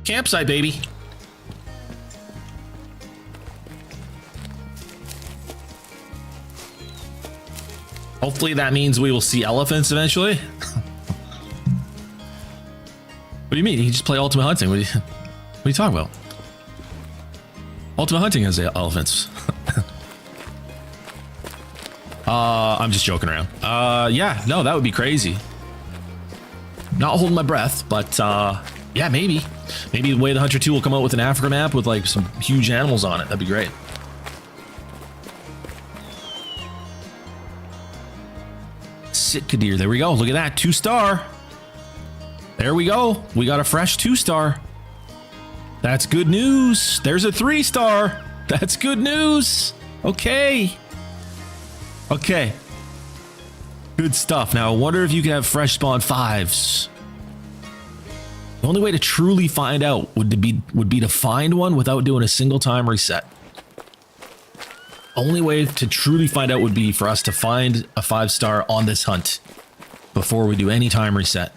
Campsite, baby. Hopefully that means we will see elephants eventually. What do you mean? You can just play Ultimate Hunting. What are you talking about? Ultimate Hunting has elephants. I'm just joking around. Yeah, no, that would be crazy. Not holding my breath, but yeah, maybe. Maybe the Way the Hunter 2 will come out with an Africa map with like some huge animals on it. That'd be great. Sitka deer. There we go. Look at that. 2-star. There we go. We got a fresh 2-star. That's good news. There's a 3-star. That's good news. Okay. Okay. Good stuff. Now, I wonder if you could have fresh spawn 5s. The only way to truly find out would be to find one without doing a single time reset. Only way to truly find out would be for us to find a 5-star on this hunt before we do any time reset.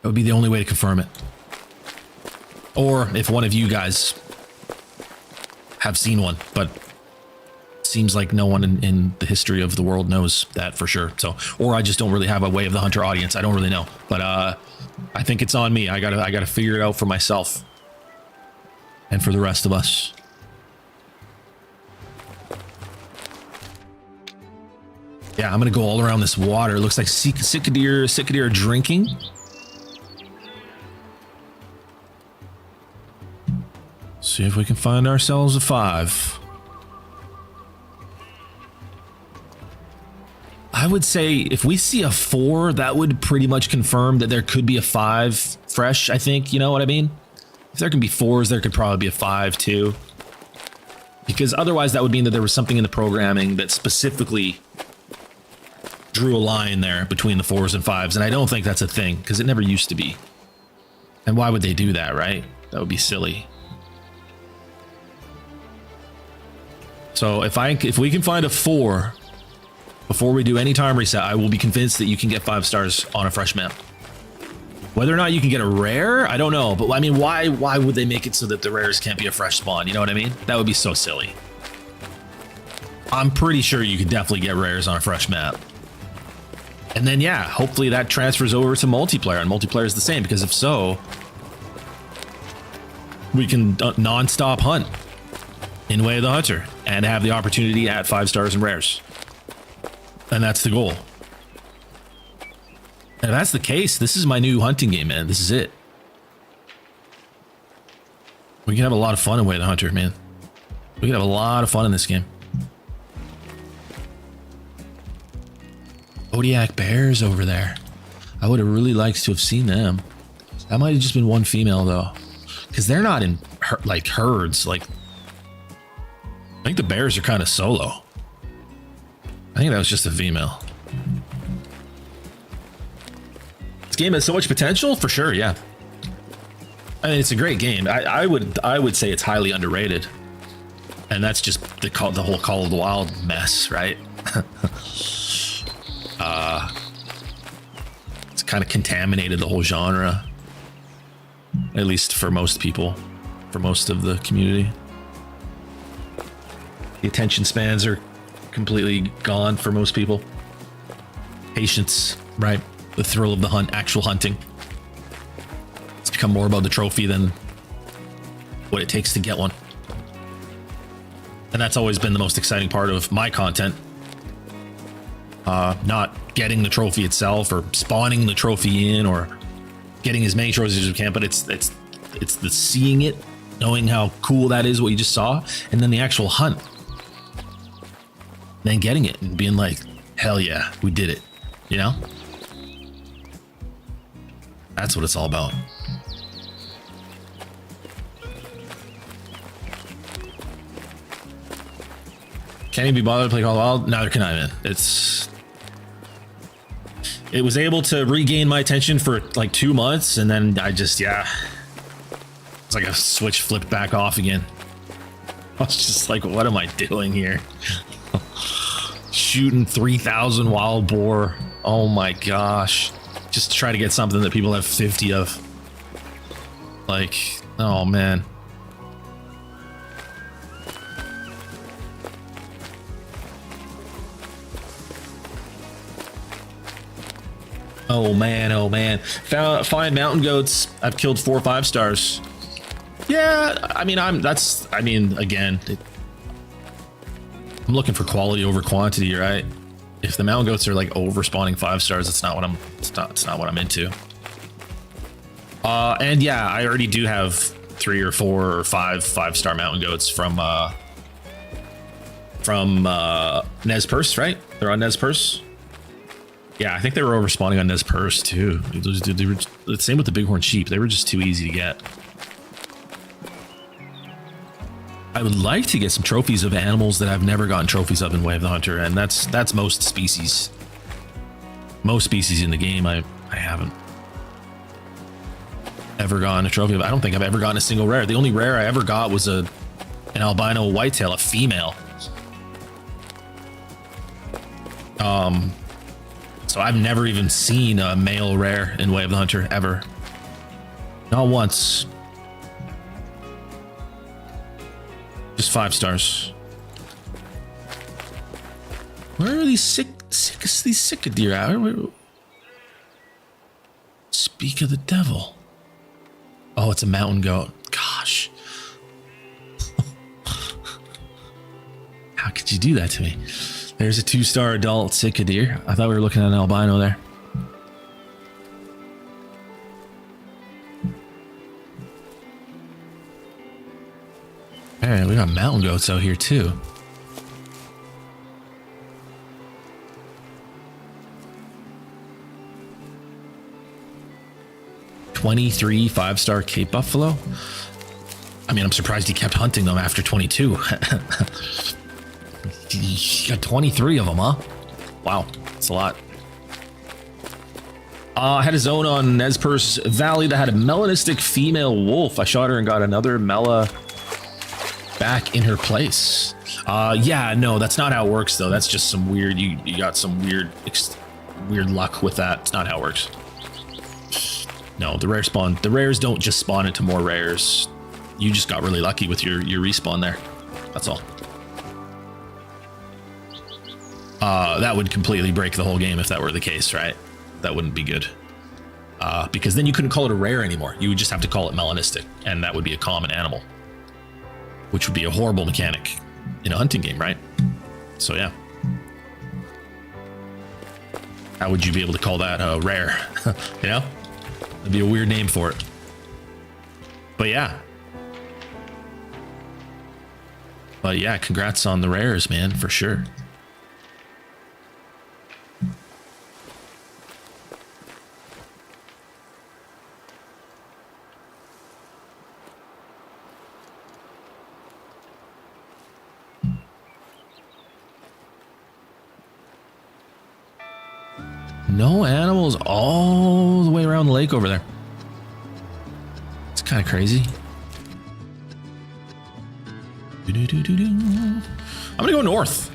That would be the only way to confirm it. Or if one of you guys have seen one, but seems like no one in the history of the world knows that for sure. So, or I just don't really have a Way of the Hunter audience. I don't really know, but I think it's on me. I gotta figure it out for myself and for the rest of us. Yeah, I'm gonna go all around this water. It looks like Sitka deer are drinking. See if we can find ourselves a 5. I would say if we see a 4, that would pretty much confirm that there could be a 5 fresh, I think. You know what I mean? If there can be 4s, there could probably be a 5 too. Because otherwise that would mean that there was something in the programming that specifically drew a line there between the 4s and 5s. And I don't think that's a thing because it never used to be. And why would they do that, right? That would be silly. So if we can find a 4 before we do any time reset, I will be convinced that you can get 5 stars on a fresh map. Whether or not you can get a rare, I don't know. But I mean, why would they make it so that the rares can't be a fresh spawn? You know what I mean? That would be so silly. I'm pretty sure you could definitely get rares on a fresh map. And then, yeah, hopefully that transfers over to multiplayer, and multiplayer is the same, because if so, we can non-stop hunt in Way of the Hunter and have the opportunity at 5 stars and rares. And that's the goal. And if that's the case, this is my new hunting game, man. This is it. We can have a lot of fun in Way of the Hunter, man. We can have a lot of fun in this game. Kodiak bears over there. I would have really liked to have seen them. That might have just been one female, though. because they're not in like herds. Like, I think the bears are kind of solo. I think that was just a female. This game has so much potential, for sure. Yeah, I mean, it's a great game. I would say it's highly underrated, and that's just the whole Call of the Wild mess, right? It's kind of contaminated the whole genre, at least for most people, for most of the community. The attention spans are completely gone for most people. Patience, right? The thrill of the hunt, actual hunting. It's become more about the trophy than what it takes to get one. And that's always been the most exciting part of my content. Not getting the trophy itself or spawning the trophy in or getting as many trophies as we can, but it's the seeing it, knowing how cool that is, what you just saw, and then the actual hunt. Then getting it and being like, hell yeah, we did it, you know? That's what it's all about. Can you be bothered to play Call of the Wild? Neither can I, man. It was able to regain my attention for like 2 months, and then I just, yeah. It's like a switch flipped back off again. I was just like, what am I doing here? Shooting 3,000 wild boar. Oh my gosh. Just to try to get something that people have 50 of. Like, oh man. Oh man, oh man. Find mountain goats. I've killed 4 or 5 stars. Yeah, I mean, again, I'm looking for quality over quantity, right? If the mountain goats are like over spawning 5 stars, it's not what I'm into. And yeah, I already do have 3 or 4 or 5-star mountain goats from Nez Perce, right? They're on Nez Perce. Yeah, I think they were over spawning on Nez Perce too. They were the same with the bighorn sheep. They were just too easy to get. I would like to get some trophies of animals that I've never gotten trophies of in Way of the Hunter, and that's most species. Most species in the game, I haven't ever gotten a trophy of. I don't think I've ever gotten a single rare. The only rare I ever got was an albino whitetail, a female. So I've never even seen a male rare in Way of the Hunter ever. Not once. Just 5 stars. Where are these sick deer at? Speak of the devil. Oh, it's a mountain goat. Gosh. How could you do that to me? There's a 2-star adult sick deer. I thought we were looking at an albino there. Hey, we got mountain goats out here too. $23 5-star Cape Buffalo. I mean, I'm surprised he kept hunting them after 22. You got 23 of them, huh? Wow, that's a lot. I had a zone on Nez Perce Valley that had a melanistic female wolf. I shot her and got another Mela back in her place. Yeah, no, that's not how it works though. That's just some weird, you got some weird luck with that. It's not how it works. No, the rares don't just spawn into more rares. You just got really lucky with your respawn there. That's all. That would completely break the whole game if that were the case, right? That wouldn't be good. Because then you couldn't call it a rare anymore. You would just have to call it melanistic, and that would be a common animal, which would be a horrible mechanic in a hunting game, right? So yeah. How would you be able to call that a rare? You know? That'd be a weird name for it. But yeah. But yeah, congrats on the rares, man, for sure. No animals all the way around the lake over there. It's kind of crazy. I'm gonna go north.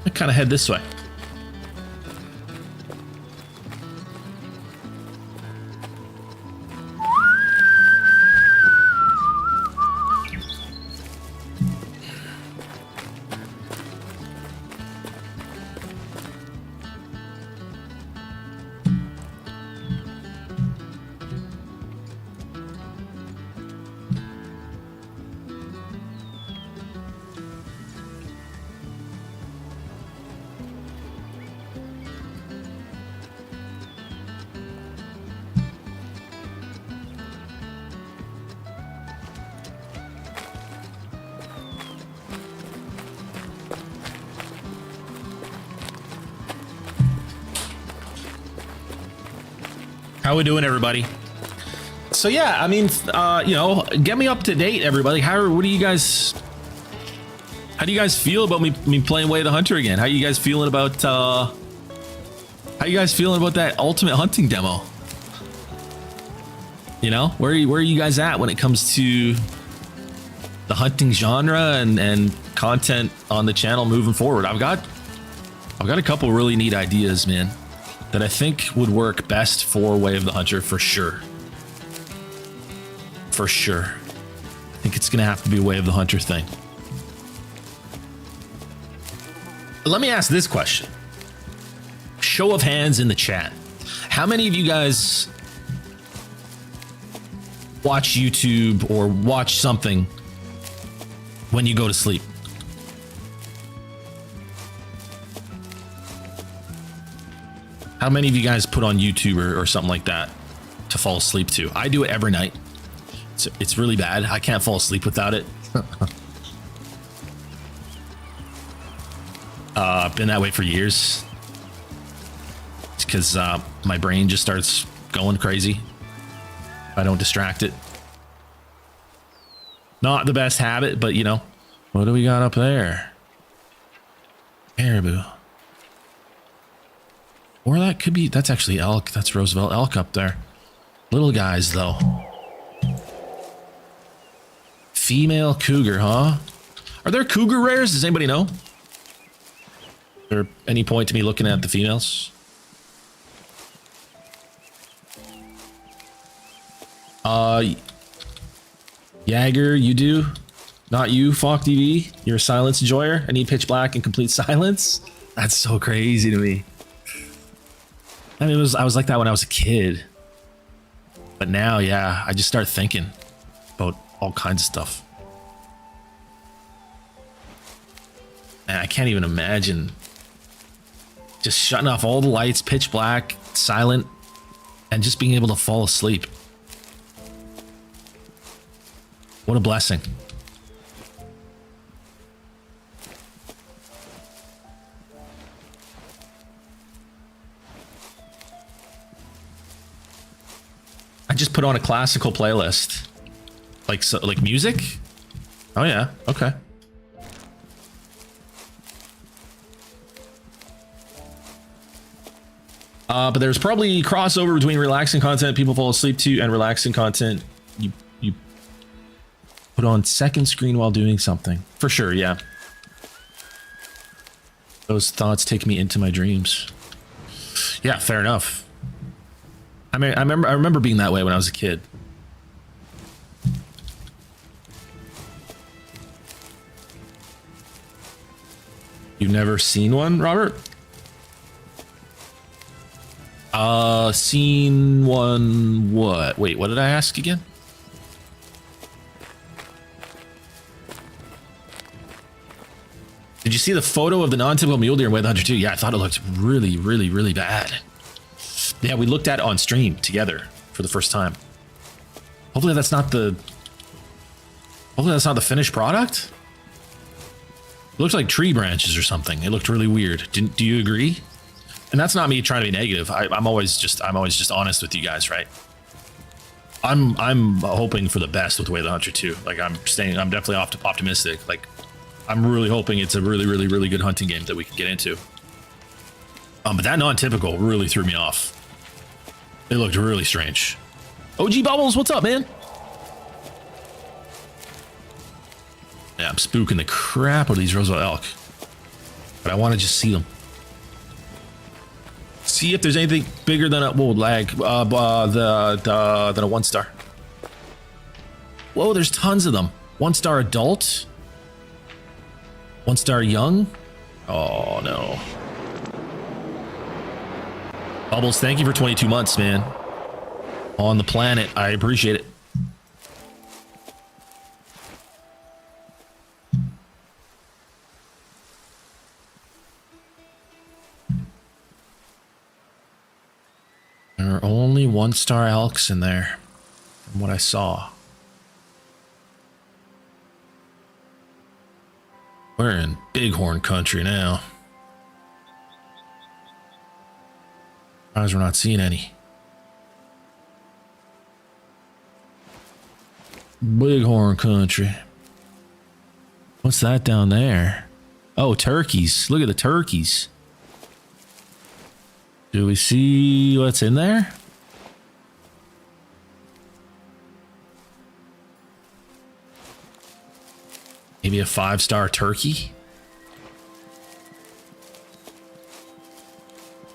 I kind of head this way. How we doing, everybody? So yeah, I mean, you know, get me up to date, everybody. How do you guys feel about me playing Way of the Hunter again? How you guys feeling about that ultimate hunting demo? You know, where are you guys at when it comes to the hunting genre and content on the channel moving forward? I've got a couple really neat ideas, man, that I think would work best for Way of the Hunter for sure. For sure. I think it's gonna have to be a Way of the Hunter thing. Let me ask this question. Show of hands in the chat. How many of you guys watch YouTube or watch something when you go to sleep? How many of you guys put on YouTube or something like that to fall asleep to? I do it every night. It's really bad. I can't fall asleep without it. Been that way for years. It's because my brain just starts going crazy if I don't distract it. Not the best habit, but you know, what do we got up there? Caribou. Or that could be, that's actually elk. That's Roosevelt elk up there. Little guys, though. Female cougar, huh? Are there cougar rares? Does anybody know? Is there any point to me looking at the females? Jagger, you do? Not you, Falk TV? You're a silence enjoyer? I need pitch black and complete silence? That's so crazy to me. I mean, I was like that when I was a kid. But now, yeah, I just start thinking about all kinds of stuff. And I can't even imagine just shutting off all the lights, pitch black, silent, and just being able to fall asleep. What a blessing. I just put on a classical playlist. Like music? Oh yeah, okay. But there's probably crossover between relaxing content people fall asleep to and relaxing content you put on second screen while doing something. For sure, yeah. Those thoughts take me into my dreams. Yeah, fair enough. I mean, I remember being that way when I was a kid. You've never seen one, Robert? Seen one what? Wait, what did I ask again? Did you see the photo of the non-typical mule deer in Way of the Hunter 2? Yeah, I thought it looked really, really, really bad. Yeah, we looked at it on stream together for the first time. Hopefully that's not the finished product. It looks like tree branches or something. It looked really weird. Do you agree? And that's not me trying to be negative. I'm always just honest with you guys, right? I'm hoping for the best with Way of the Hunter 2. Like I'm definitely optimistic. Like I'm really hoping it's a really, really, really good hunting game that we can get into. But that non-typical really threw me off. It looked really strange. OG Bubbles, what's up, man? Yeah, I'm spooking the crap out of these Roosevelt elk. But I want to just see them. See if there's anything bigger than a than a 1 star. Whoa, there's tons of them. 1 star adult. 1 star young. Oh no. Bubbles, thank you for 22 months, man. On the planet, I appreciate it. There are only 1 star elks in there, from what I saw. We're in bighorn country now. Surprised we're not seeing any. Bighorn country. What's that down there? Oh, turkeys. Look at the turkeys. Do we see what's in there? Maybe a 5-star turkey?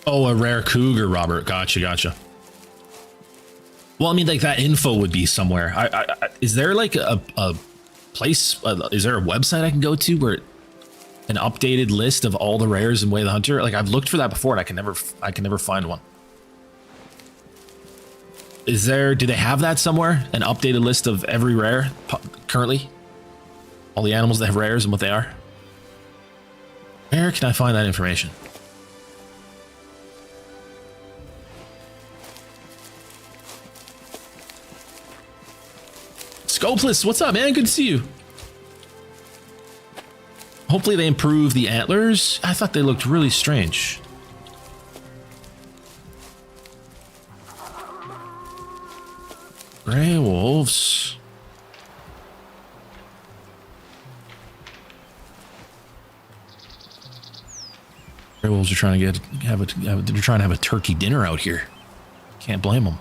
Oh, a rare cougar, Robert. Gotcha. Well, I mean, like, that info would be somewhere. Is there like a place? Is there a website I can go to where an updated list of all the rares in Way the Hunter? Like, I've looked for that before, and I can never find one. Is there? Do they have that somewhere? An updated list of every rare currently? All the animals that have rares and what they are? Where can I find that information? Scopeless, what's up, man? Good to see you. Hopefully they improve the antlers. I thought they looked really strange. Gray wolves. Gray wolves are trying to they're trying to have a turkey dinner out here. Can't blame them.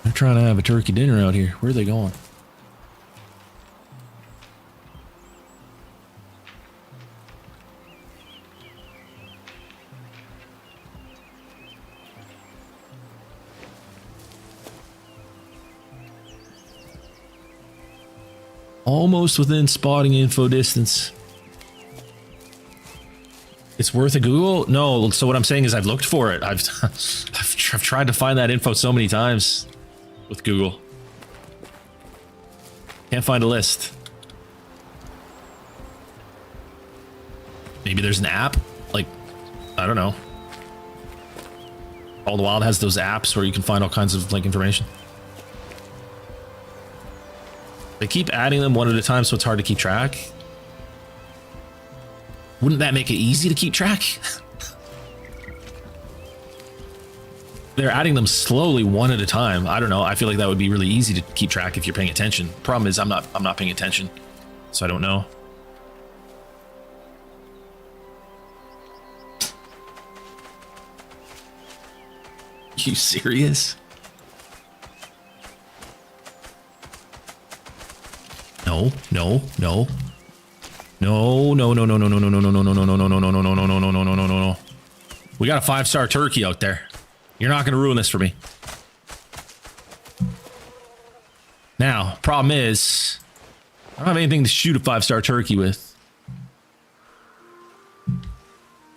They're trying to have a turkey dinner out here. Where are they going? Almost within spotting info distance. It's worth a Google? No, so what I'm saying is I've looked for it. I've tried to find that info so many times with Google. Can't find a list. Maybe there's an app? Like, I don't know. All the Wild has those apps where you can find all kinds of like information. They keep adding them one at a time, so it's hard to keep track. Wouldn't that make it easy to keep track? They're adding them slowly one at a time. I don't know. I feel like that would be really easy to keep track if you're paying attention. Problem is I'm not paying attention, so I don't know. You serious? No. We got a 5-star turkey out there. You're not going to ruin this for me. Now, problem is, I don't have anything to shoot a 5-star turkey with.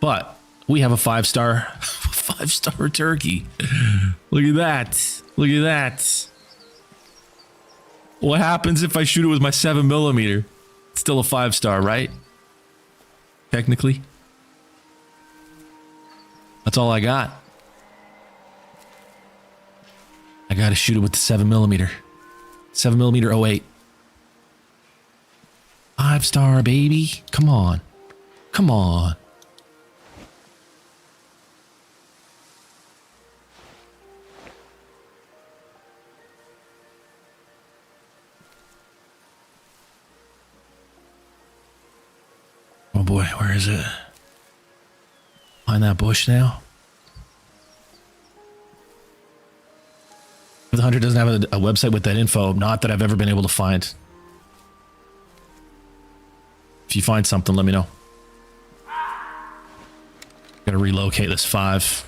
But we have a 5-star turkey. Look at that. Look at that. What happens if I shoot it with my 7mm? It's still a 5-star, right? Technically. That's all I got. I gotta shoot it with the 7mm. 7mm 08. 5-star, baby. Come on. Come on. Oh boy, where is it? Behind that bush now. The hunter doesn't have a website with that info. Not that I've ever been able to find. If you find something, let me know. Gotta relocate this 5.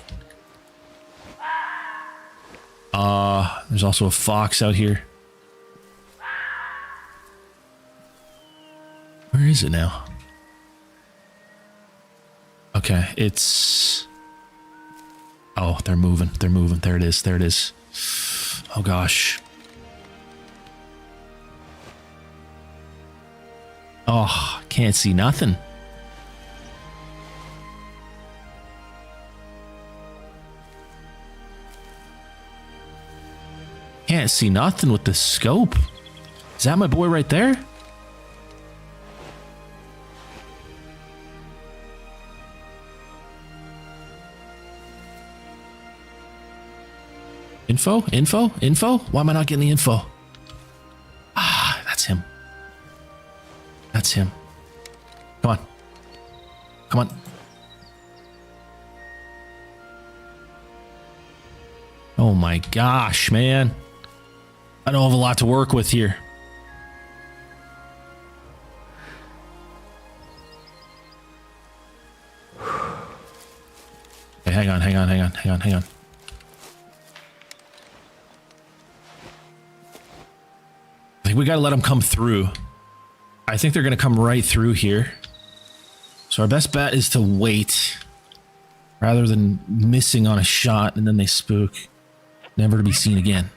There's also a fox out here. Where is it now? Okay, it's... Oh, they're moving. They're moving. There it is. There it is. Oh, gosh. Oh, can't see nothing. Can't see nothing with the scope. Is that my boy right there? Info? Info? Info? Why am I not getting the info? Ah, that's him. That's him. Come on. Come on. Oh my gosh, man. I don't have a lot to work with here. Okay, hang on. I think we gotta let them come through. I think they're gonna come right through here. So our best bet is to wait rather than missing on a shot and then they spook. Never to be seen again.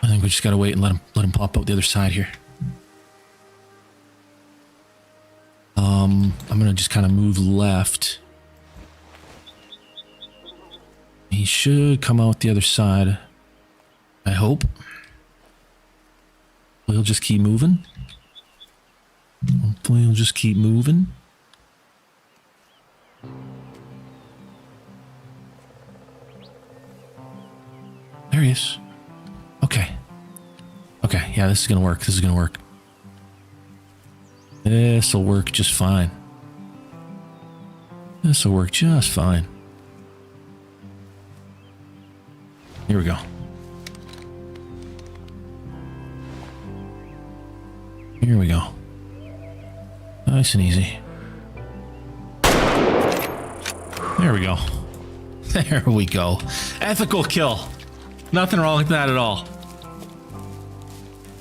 I think we just gotta wait and let him pop out the other side here. I'm gonna just kind of move left. He should come out the other side. I hope. We'll just keep moving. Hopefully he'll just keep moving. There he is. Okay. Okay, yeah, this is gonna work. This is gonna work. This'll work just fine. This'll work just fine. Here we go. Here we go. Nice and easy. There we go. There we go. Ethical kill. Nothing wrong with that at all.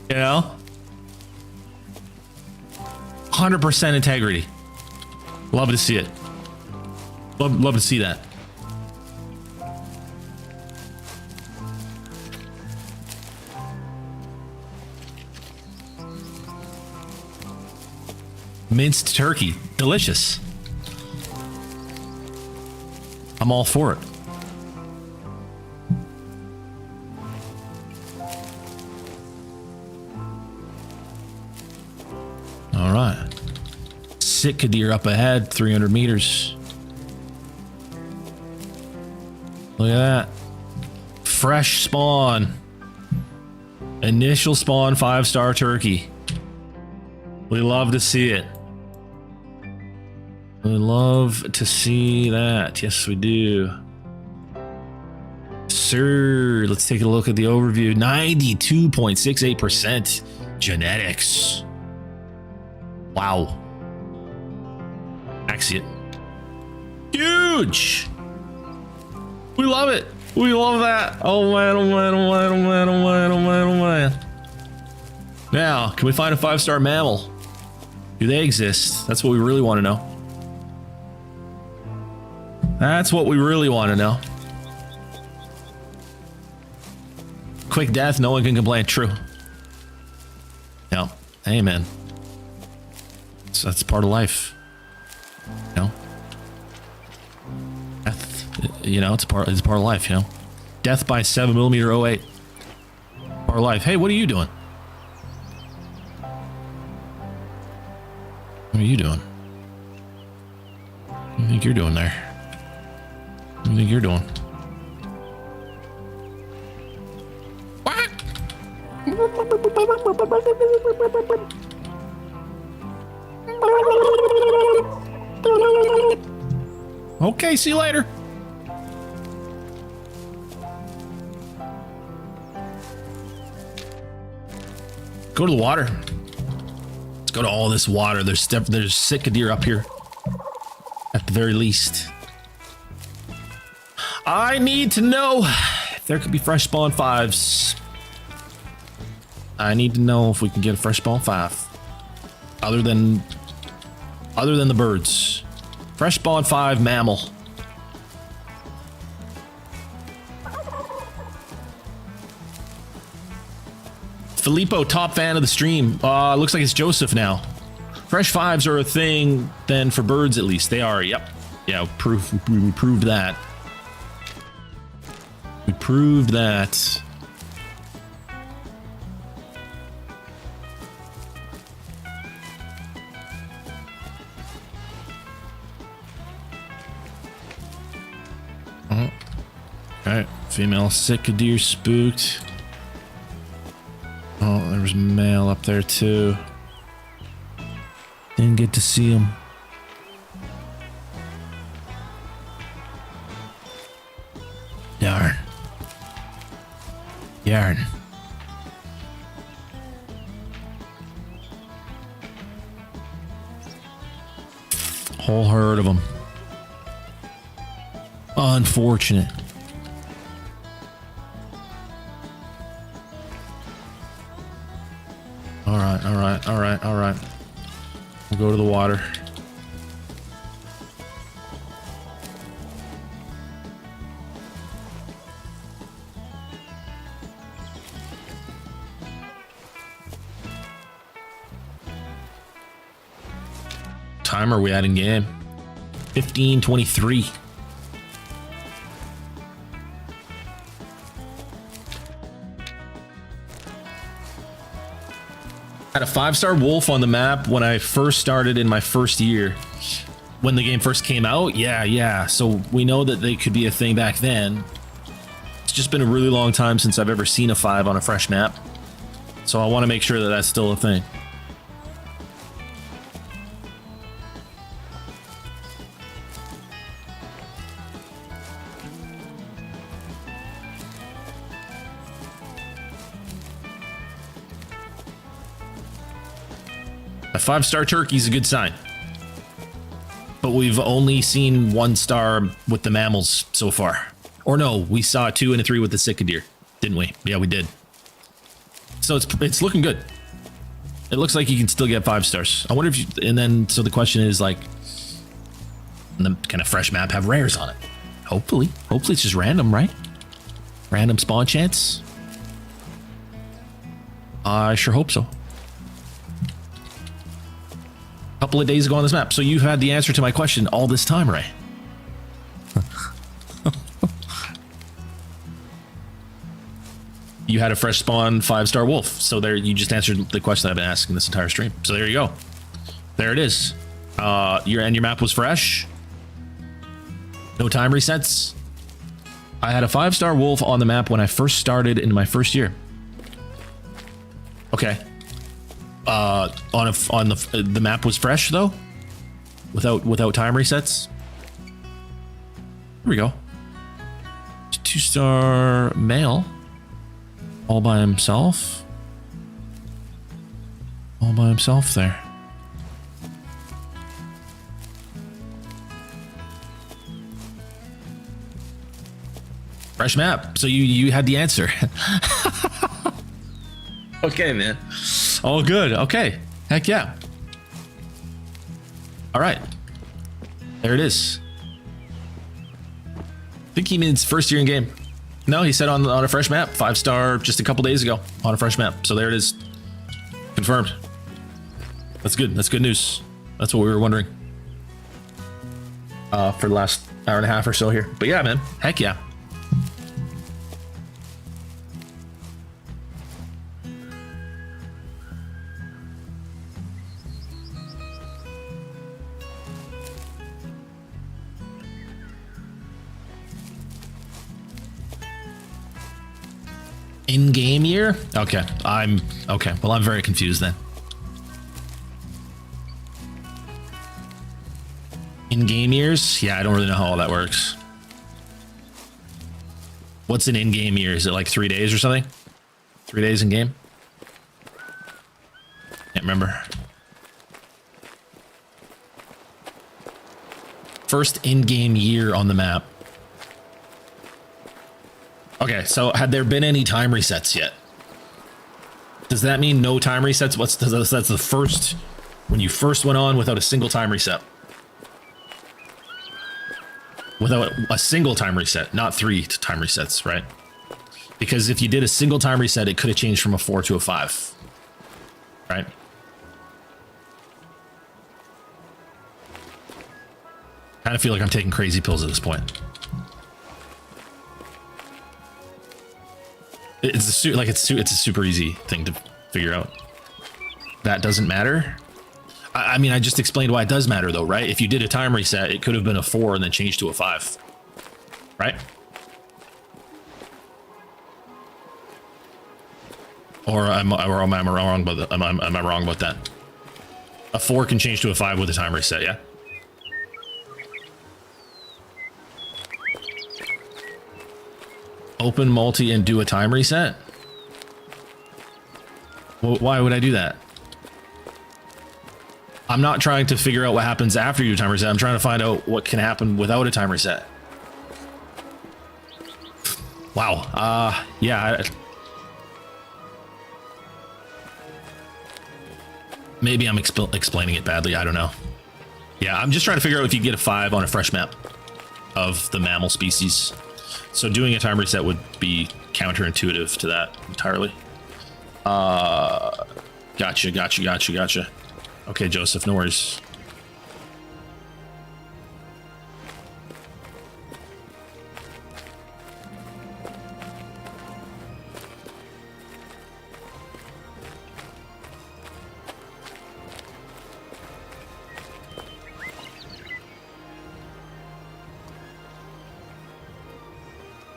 You know? 100% integrity. Love to see it. Love to see that. Minced turkey. Delicious. I'm all for it. All right. Sitka deer up ahead, 300 meters. Look at that. Fresh spawn. Initial spawn 5-star turkey. We love to see it. We love to see that. Yes, we do. Sir, let's take a look at the overview. 92.68% genetics. Wow. Axiate. Huge. We love it. We love that. Oh man, oh man, oh man, oh man, oh man, oh man, oh man. Now, can we find a 5-star mammal? Do they exist? That's what we really want to know. That's what we really want to know. Quick death, no one can complain. True. No. Hey, man. That's part of life. You know? Death, you know, it's part of life, you know? Death by 7mm 08. Part of life. Hey, what are you doing? What are you doing? What do you think you're doing there? What do you think you're doing? What? Okay, see you later. Go to the water. Let's go to all this water. There's sick of deer up here. At the very least. I need to know if there could be fresh spawn 5s. I need to know if we can get a fresh spawn 5. Other than the birds. Fresh spawn 5 mammal. Filippo, top fan of the stream. Looks like it's Joseph now. Fresh 5s are a thing then for birds at least. They are, yep. Yeah, we proved that. We proved that. Alright, female cicadere spooked. Oh, there was male up there too. Didn't get to see him. Darn. Yarn. Whole herd of them. Unfortunate. All right. We'll go to the water. Time are we at in game? 15:23. Had a 5-star wolf on the map when I first started in my first year. When the game first came out, yeah. So we know that they could be a thing back then. It's just been a really long time since I've ever seen a 5 on a fresh map. So I want to make sure that that's still a thing. A 5-star turkey is a good sign. But we've only seen 1 star with the mammals so far. Or no, we saw a 2 and a 3 with the cicadere, didn't we? Yeah, we did. So it's looking good. It looks like you can still get 5 stars. I wonder if you, and then, so the question is like, the kind of fresh map have rares on it? Hopefully it's just random, right? Random spawn chance? I sure hope so. Couple of days ago on this map. So you've had the answer to my question all this time, Ray. You had a fresh spawn 5-star wolf. So there, you just answered the question I've been asking this entire stream. So there you go. There it is. Your map was fresh. No time resets. I had a 5-star wolf on the map when I first started in my first year. Okay. The map was fresh though, without time resets. Here we go. 2-star male, all by himself. All by himself there. Fresh map. So you had the answer. Okay, man. All good. Okay. Heck yeah. All right. There it is. I think he means first year in game. No, he said on a fresh map. 5-star just a couple days ago on a fresh map. So there it is. Confirmed. That's good. That's good news. That's what we were wondering. For the last hour and a half or so here. But yeah, man. Heck yeah. In-game year? Okay, okay. Well, I'm very confused then. in-game years? Yeah, I don't really know how all that works. What's an in-game year? Is it like 3 days or something? 3 days in game? Can't remember. First in-game year on the map. Okay, so had there been any time resets yet? Does that mean no time resets? That's the first, when you first went on without a single time reset. Without a single time reset, not 3 time resets, right? Because if you did a single time reset, it could have changed from a 4 to a 5, right? Kind of feel like I'm taking crazy pills at this point. It's a super easy thing to figure out. That doesn't matter. I mean, I just explained why it does matter, though, right? If you did a time reset, it could have been a 4 and then changed to a 5, right? Or am I wrong about that? Am I wrong about that? A 4 can change to a 5 with a time reset, yeah? Open multi and do a time reset? Well, why would I do that? I'm not trying to figure out what happens after you do a time reset. I'm trying to find out what can happen without a time reset. Wow. Yeah. Maybe I'm explaining it badly. I don't know. Yeah, I'm just trying to figure out if you get a 5 on a fresh map of the mammal species. So doing a time reset would be counterintuitive to that entirely. Gotcha. Okay, Joseph, no worries.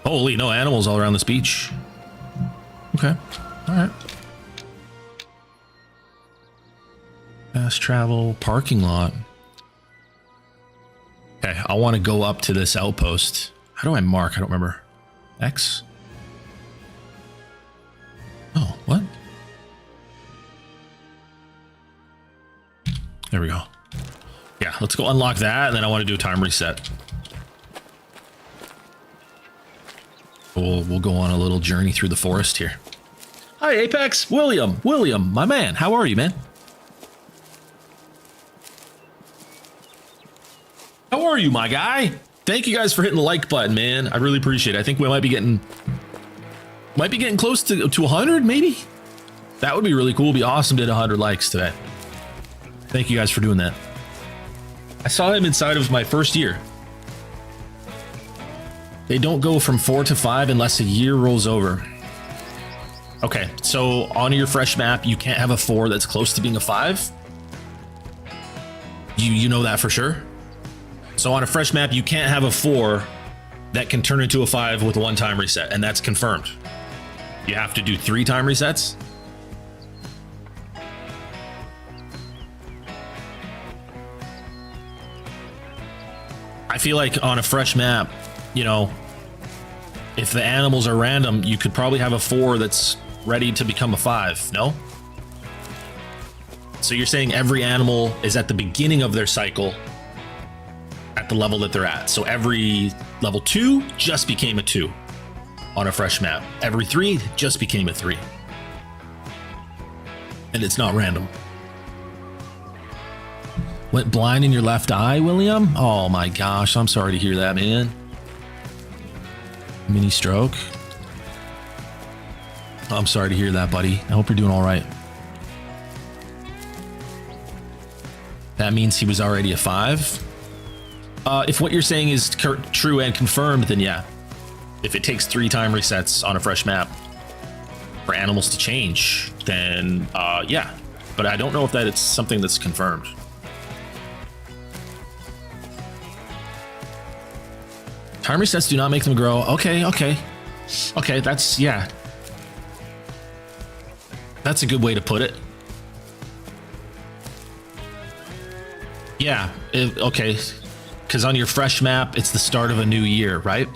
Holy, no animals all around this beach. Okay, all right. Fast travel parking lot. Okay, I want to go up to this outpost. How do I mark? I don't remember. X? Oh, what? There we go. Yeah, let's go unlock that, and then I want to do a time reset. We'll go on a little journey through the forest here. Hi, Apex. William, my man. How are you, man? How are you, my guy? Thank you guys for hitting the like button, man. I really appreciate it. I think we might be getting close to 100, maybe. That would be really cool. It'd be awesome to hit 100 likes today. Thank you guys for doing that. I saw him inside of my first year. They don't go from 4 to 5 unless a year rolls over. Okay, so on your fresh map, you can't have a 4 that's close to being a 5. You know that for sure. So on a fresh map, you can't have a 4 that can turn into a 5 with a 1 time reset, and that's confirmed. You have to do 3 time resets. I feel like on a fresh map, you know, if the animals are random, you could probably have a 4 that's ready to become a 5, no? So you're saying every animal is at the beginning of their cycle at the level that they're at. So every level 2 just became a 2 on a fresh map. Every 3 just became a 3. And it's not random. Went blind in your left eye, William? Oh my gosh, I'm sorry to hear that, man. Mini stroke. I'm sorry to hear that, buddy. I hope you're doing all right. That means he was already a 5. If what you're saying is true and confirmed, then yeah. If it takes 3 time resets on a fresh map for animals to change, then yeah. But I don't know if that it's something that's confirmed. Time resets do not make them grow. Okay. That's, yeah. That's a good way to put it. Yeah. Okay. because on your fresh map, it's the start of a new year, right?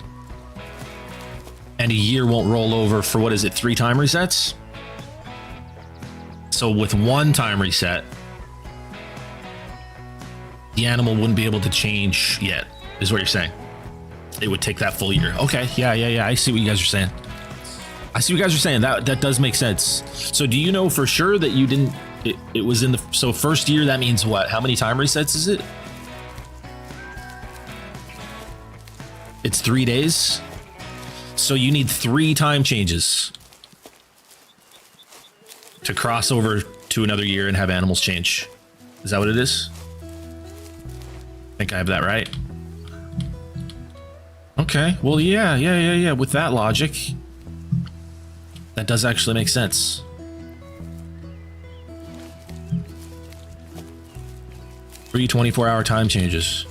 And a year won't roll over for, what is it, 3 time resets? So with 1 time reset, the animal wouldn't be able to change yet, is what you're saying. It would take that full year. Okay, yeah. I see what you guys are saying. That does make sense. So do you know for sure that you didn't, it was in the, so first year, that means what? How many time resets is it? It's 3 days. So you need 3 time changes to cross over to another year and have animals change. Is that what it is? I think I have that right. Okay, well, yeah. With that logic, that does actually make sense. Three 24-hour time changes.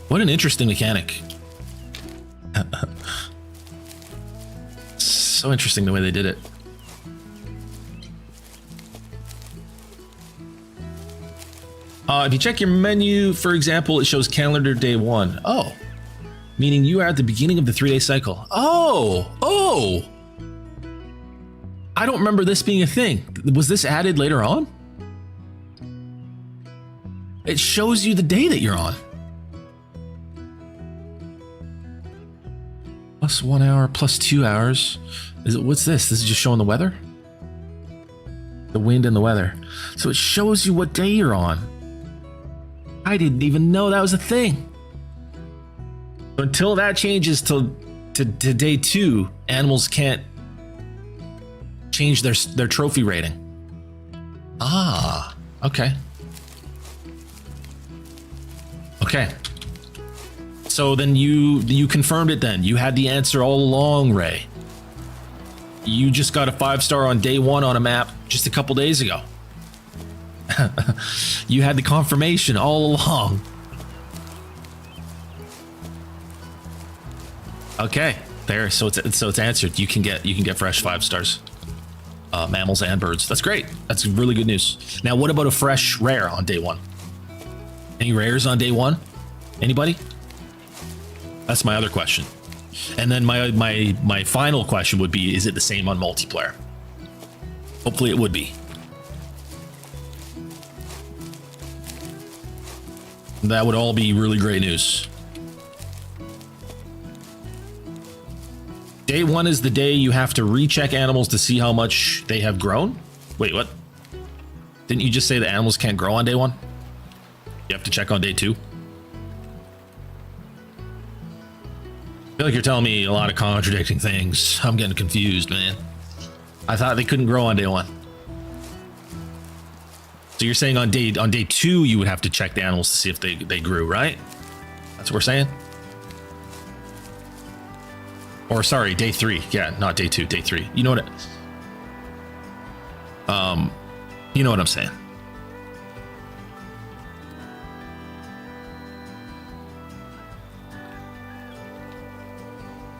What an interesting mechanic. So interesting the way they did it. If you check your menu, for example, it shows calendar day 1. Oh, meaning you are at the beginning of the 3-day cycle. Oh. I don't remember this being a thing. Was this added later on? It shows you the day that you're on. Plus 1 hour, plus 2 hours. What's this? This is just showing the weather? The wind and the weather. So it shows you what day you're on. I didn't even know that was a thing. Until that changes to day 2, animals can't change their trophy rating. Ah, okay. Okay. So then you confirmed it then. You had the answer all along, Ray. You just got a 5-star on day 1 on a map just a couple days ago. You had the confirmation all along. Okay, there. So it's answered. You can get fresh 5 stars. Mammals and birds. That's great. That's really good news. Now, what about a fresh rare on day 1? Any rares on day 1? Anybody? That's my other question. And then my final question would be: is it the same on multiplayer? Hopefully, it would be. That would all be really great news. Day 1 is the day you have to recheck animals to see how much they have grown. Wait, what? Didn't you just say the animals can't grow on day 1? You have to check on day 2? I feel like you're telling me a lot of contradicting things. I'm getting confused, man. I thought they couldn't grow on day 1. So you're saying on day 2 you would have to check the animals to see if they grew, right? That's what we're saying? Or sorry, day 3. Yeah, not day 2, day 3. You know what you know what I'm saying.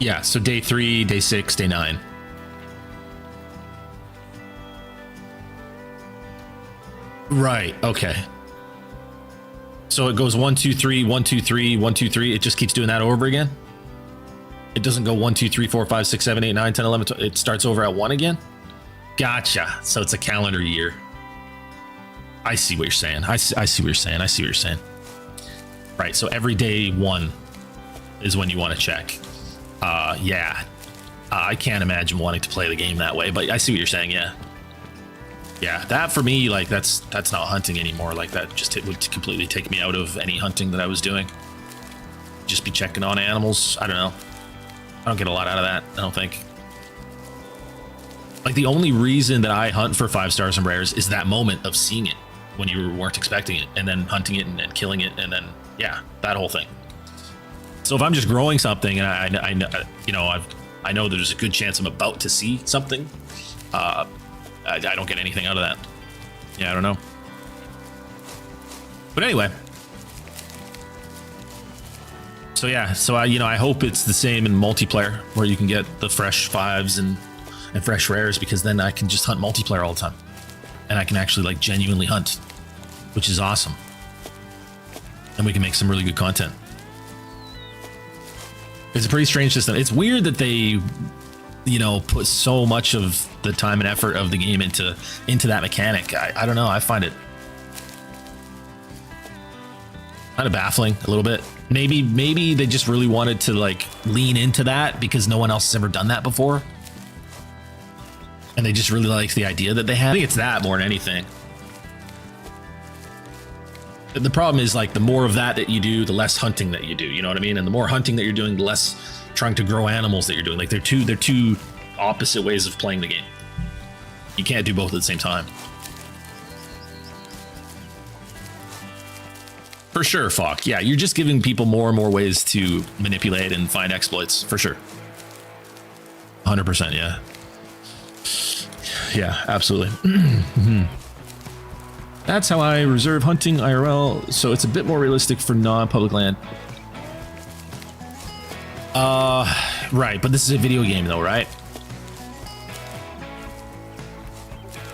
Yeah, so day 3, day 6, day 9. Right, okay. So it goes 1, 2, 3, 1, 2, 3, 1, 2, 3. It just keeps doing that over again? It doesn't go 1, 2, 3, 4, 5, 6, 7, 8, 9, 10, 11, 12. It starts over at 1 again? Gotcha. So it's a calendar year. I see what you're saying. I see what you're saying. Right, so every day 1 is when you want to check. Yeah. I can't imagine wanting to play the game that way, but I see what you're saying, yeah. Yeah, that for me, like, that's not hunting anymore. Like, that just it would completely take me out of any hunting that I was doing. Just be checking on animals. I don't know. I don't get a lot out of that, I don't think. Like, the only reason that I hunt for 5 stars and rares is that moment of seeing it when you weren't expecting it, and then hunting it and killing it, and then, yeah, that whole thing. So if I'm just growing something and I know there's a good chance I'm about to see something, I don't get anything out of that. Yeah, I don't know. But anyway. So yeah, so I hope it's the same in multiplayer where you can get the fresh 5s and fresh rares, because then I can just hunt multiplayer all the time. And I can actually like genuinely hunt, which is awesome. and we can make some really good content. It's a pretty strange system. It's weird that they, you know, put so much of the time and effort of the game into that mechanic. I don't know. I find it kind of baffling a little bit. Maybe they just really wanted to like lean into that because no one else has ever done that before. And they just really like the idea that they have. I think it's that more than anything. The problem is like the more of that you do, the less hunting that you do, you know what I mean? And the more hunting that you're doing, the less trying to grow animals that you're doing. Like they're two opposite ways of playing the game. You can't do both at the same time. For sure, Falk. Yeah, you're just giving people more and more ways to manipulate and find exploits, for sure. 100%, yeah. Yeah, absolutely. That's how I reserve hunting IRL, so it's a bit more realistic for non-public land. Right, but this is a video game though, right?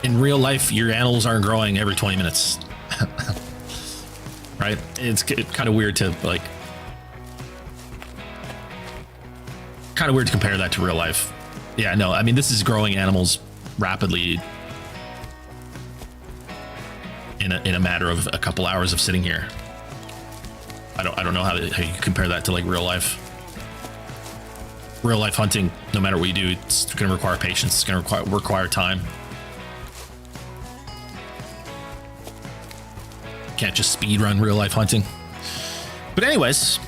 In real life, your animals aren't growing every 20 minutes. Right? It's kind of weird to like... Kind of weird to compare that to real life. Yeah, no, I mean, this is growing animals rapidly in a matter of a couple hours of sitting here. I don't know how you compare that to like real life. Real life hunting, no matter what you do, it's going to require patience. It's going to require time. Can't just speed run real life hunting. But anyways,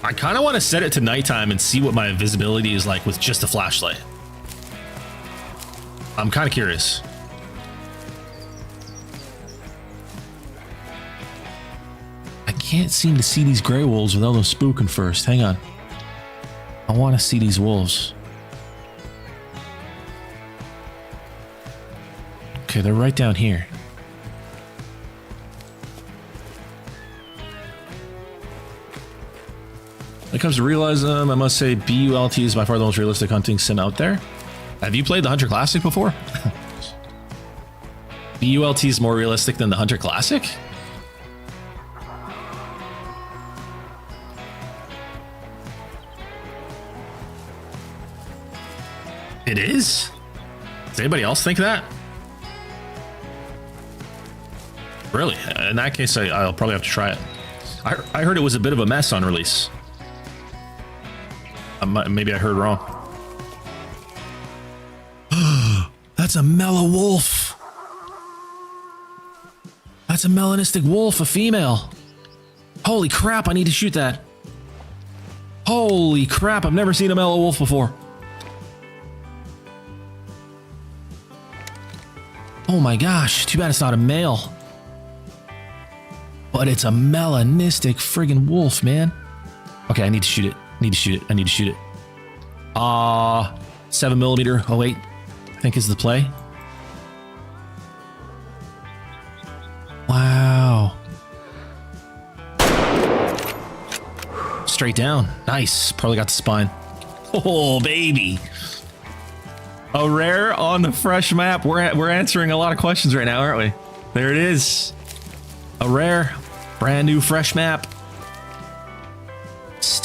I kind of want to set it to nighttime and see what my visibility is like with just a flashlight. I'm kind of curious. I can't seem to see these gray wolves without them spooking first. Hang on. I want to see these wolves. Okay, they're right down here. When it comes to realism, I must say BULT is by far the most realistic hunting sim out there. Have you played the Hunter Classic before? BULT is more realistic than the Hunter Classic? It is? Does anybody else think that? Really? In that case, I'll probably have to try it. I heard it was a bit of a mess on release. Maybe I heard wrong. That's a mellow wolf. That's a melanistic wolf, a female. Holy crap, I need to shoot that. Holy crap, I've never seen a mellow wolf before. Oh my gosh, too bad it's not a male. But it's a melanistic friggin' wolf, man. Okay, I need to shoot it. I need to shoot it. 7mm. Oh wait, I think is the play. Wow. Straight down. Nice. Probably got the spine. Oh baby. A rare on the fresh map. We're answering a lot of questions right now, aren't we? There it is. A rare, brand new fresh map.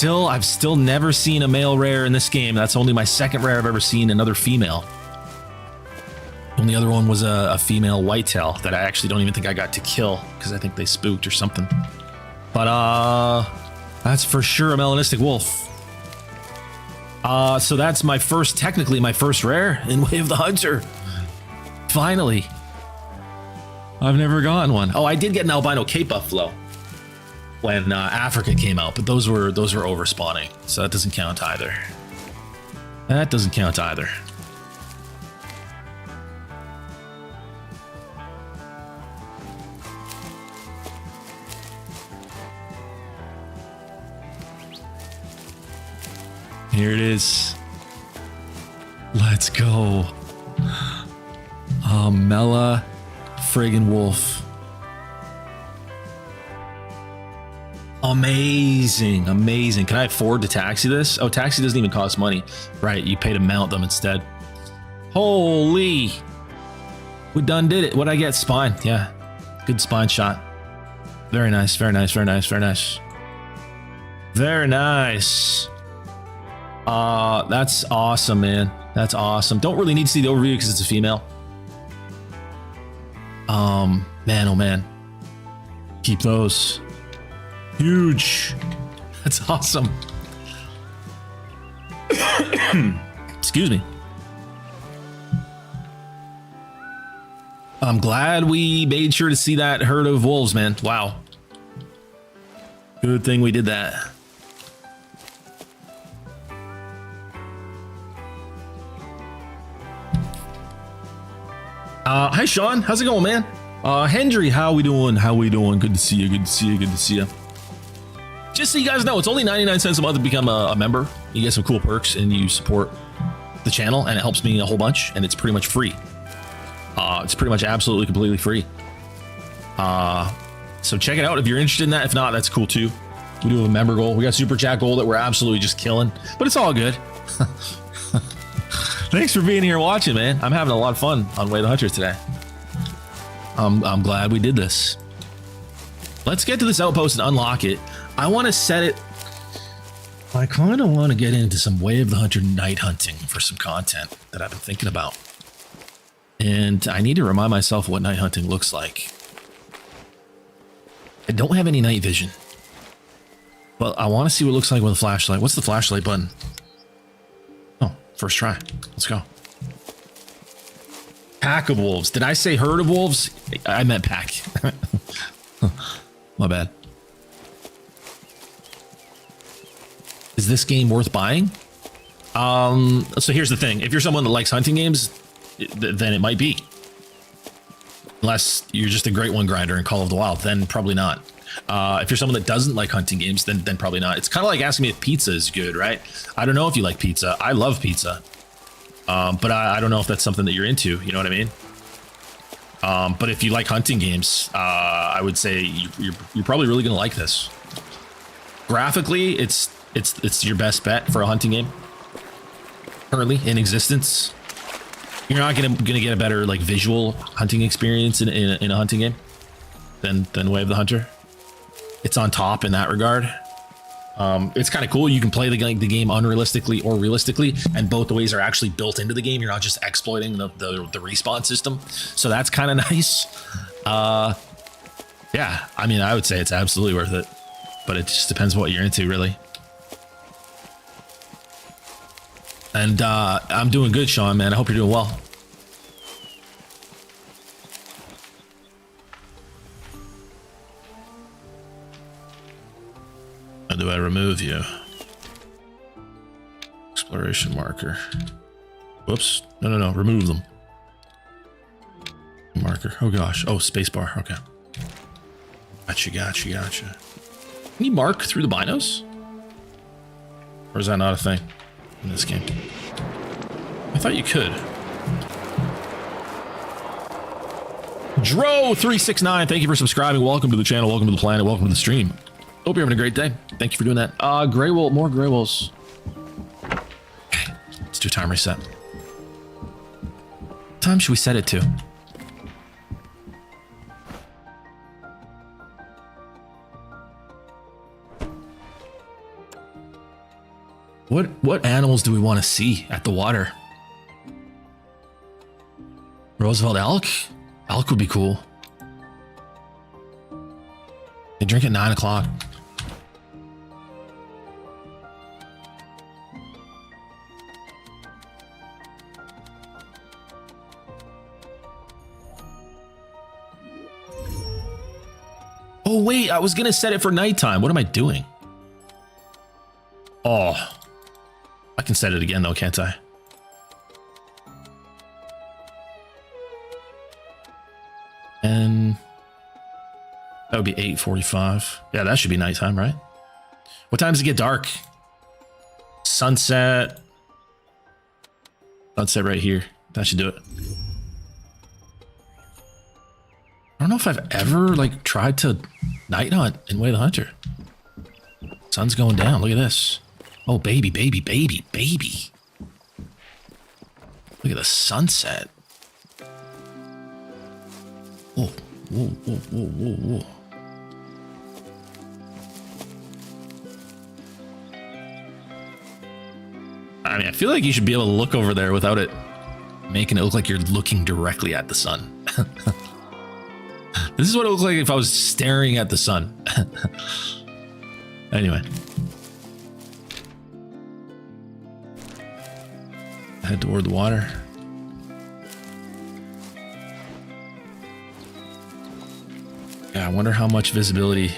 I've still never seen a male rare in this game. That's only my second rare I've ever seen another female. And the other one was a female whitetail that I actually don't even think I got to kill because I think they spooked or something. But that's for sure a melanistic wolf. So that's technically my first rare in Way of the Hunter. Finally. I've never gotten one. Oh, I did get an albino Cape buffalo when Africa came out, but those were over spawning, so that doesn't count either. That doesn't count either. Here it is. Let's go. Mela friggin' wolf. Amazing, amazing. Can I afford to taxi this? Oh, taxi doesn't even cost money. Right, you pay to mount them instead. Holy. We done did it. What'd I get? Spine. Yeah. Good spine shot. Very nice, very nice, very nice, very nice. Very nice. That's awesome, man. That's awesome. Don't really need to see the overview because it's a female. Man, oh man. Keep those. Huge. That's awesome. Excuse me. I'm glad we made sure to see that herd of wolves, man. Wow. Good thing we did that. Hi, Sean. How's it going, man? Hendry, how we doing? How we doing? Good to see you. Good to see you. Good to see you. Just so you guys know, it's only 99 cents a month to become a member. You get some cool perks and you support the channel, and it helps me a whole bunch, and it's pretty much free. It's pretty much absolutely completely free. So check it out if you're interested in that. If not, that's cool too. We do have a member goal. We got super chat goal that we're absolutely just killing, but it's all good. Thanks for being here and watching, man. I'm having a lot of fun on Way the Hunter today. I'm glad we did this. Let's get to this outpost and unlock it. I want to set it. I kind of want to get into some Way of the Hunter night hunting for some content that I've been thinking about. And I need to remind myself what night hunting looks like. I don't have any night vision. But I want to see what it looks like with a flashlight. What's the flashlight button? Oh, first try. Let's go. Pack of wolves. Did I say herd of wolves? I meant pack. My bad. Is this game worth buying? So here's the thing. If you're someone that likes hunting games, then it might be. Unless you're just a great one grinder in Call of the Wild, then probably not. If you're someone that doesn't like hunting games, then probably not. It's kind of like asking me if pizza is good, right? I don't know if you like pizza. I love pizza. But I don't know if that's something that you're into. You know what I mean? But if you like hunting games, I would say you're probably really going to like this. Graphically, it's your best bet for a hunting game currently in existence. You're not gonna get a better like visual hunting experience in a hunting game than Way of the Hunter. It's on top in that regard. It's kind of cool. You can play the game unrealistically or realistically, and both the ways are actually built into the game. You're not just exploiting the respawn system, so that's kind of nice. Yeah, I mean, I would say it's absolutely worth it, but it just depends what you're into, really. And I'm doing good, Sean, man. I hope you're doing well. How do I remove you? Exploration marker. Whoops. No. Remove them. Marker. Oh, gosh. Oh, spacebar. Okay. Gotcha. Can you mark through the binos? Or is that not a thing in this game? I thought you could. Dro369, thank you for subscribing. Welcome to the channel. Welcome to the planet. Welcome to the stream. Hope you're having a great day. Thank you for doing that. Gray wool, more gray wolves. Okay, let's do time reset. What time should we set it to? What animals do we want to see at the water? Roosevelt elk? Elk would be cool. They drink at 9 o'clock. Oh wait, I was gonna set it for nighttime. What am I doing? Oh, I can set it again though, can't I? And that would be 8:45. Yeah, that should be nighttime, right? What time does it get dark? sunset. Sunset right here. That should do it. I don't know if I've ever like tried to night hunt in Way of the Hunter. Sun's going down. Look at this. Oh, baby, baby, baby, baby. Look at the sunset. Whoa, whoa, whoa, whoa, whoa, whoa. I mean, I feel like you should be able to look over there without it making it look like you're looking directly at the sun. This is what it looked like if I was staring at the sun. Anyway. Head toward the water. Yeah, I wonder how much visibility.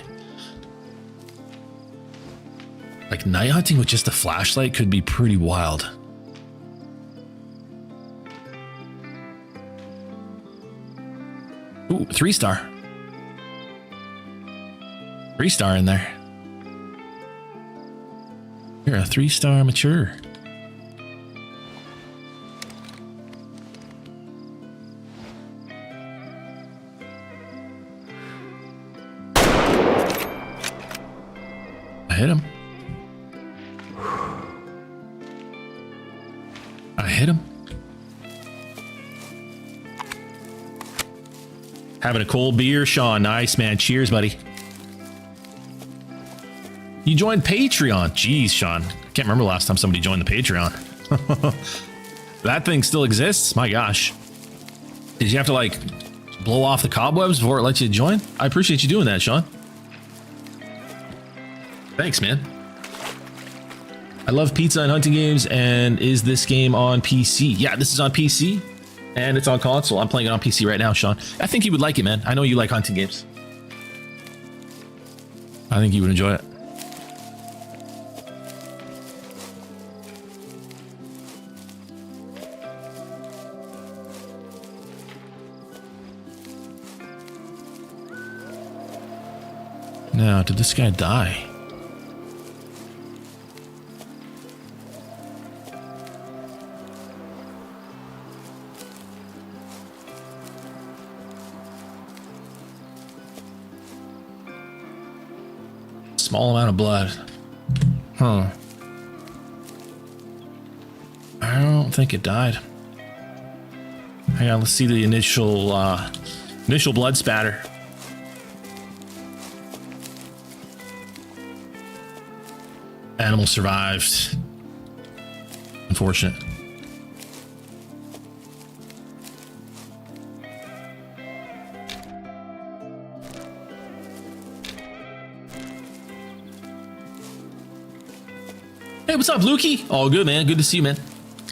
Like night hunting with just a flashlight could be pretty wild. Ooh, 3-star. 3-star in there. You're a 3-star mature. I hit him. I hit him. Having a cold beer, Sean. Nice, man. Cheers, buddy. You joined Patreon. Jeez, Sean. I can't remember the last time somebody joined the Patreon. That thing still exists? My gosh. Did you have to, like, blow off the cobwebs before it lets you join? I appreciate you doing that, Sean. Thanks, man. I love pizza and hunting games, and is this game on PC? Yeah, this is on PC, and it's on console. I'm playing it on PC right now, Sean. I think you would like it, man. I know you like hunting games. I think you would enjoy it. Now, did this guy die? Small amount of blood. Huh. I don't think it died. Hang on, let's see the initial blood spatter. Animal survived. Unfortunate. Hey, what's up, Lukey? All good, man. Good to see you, man.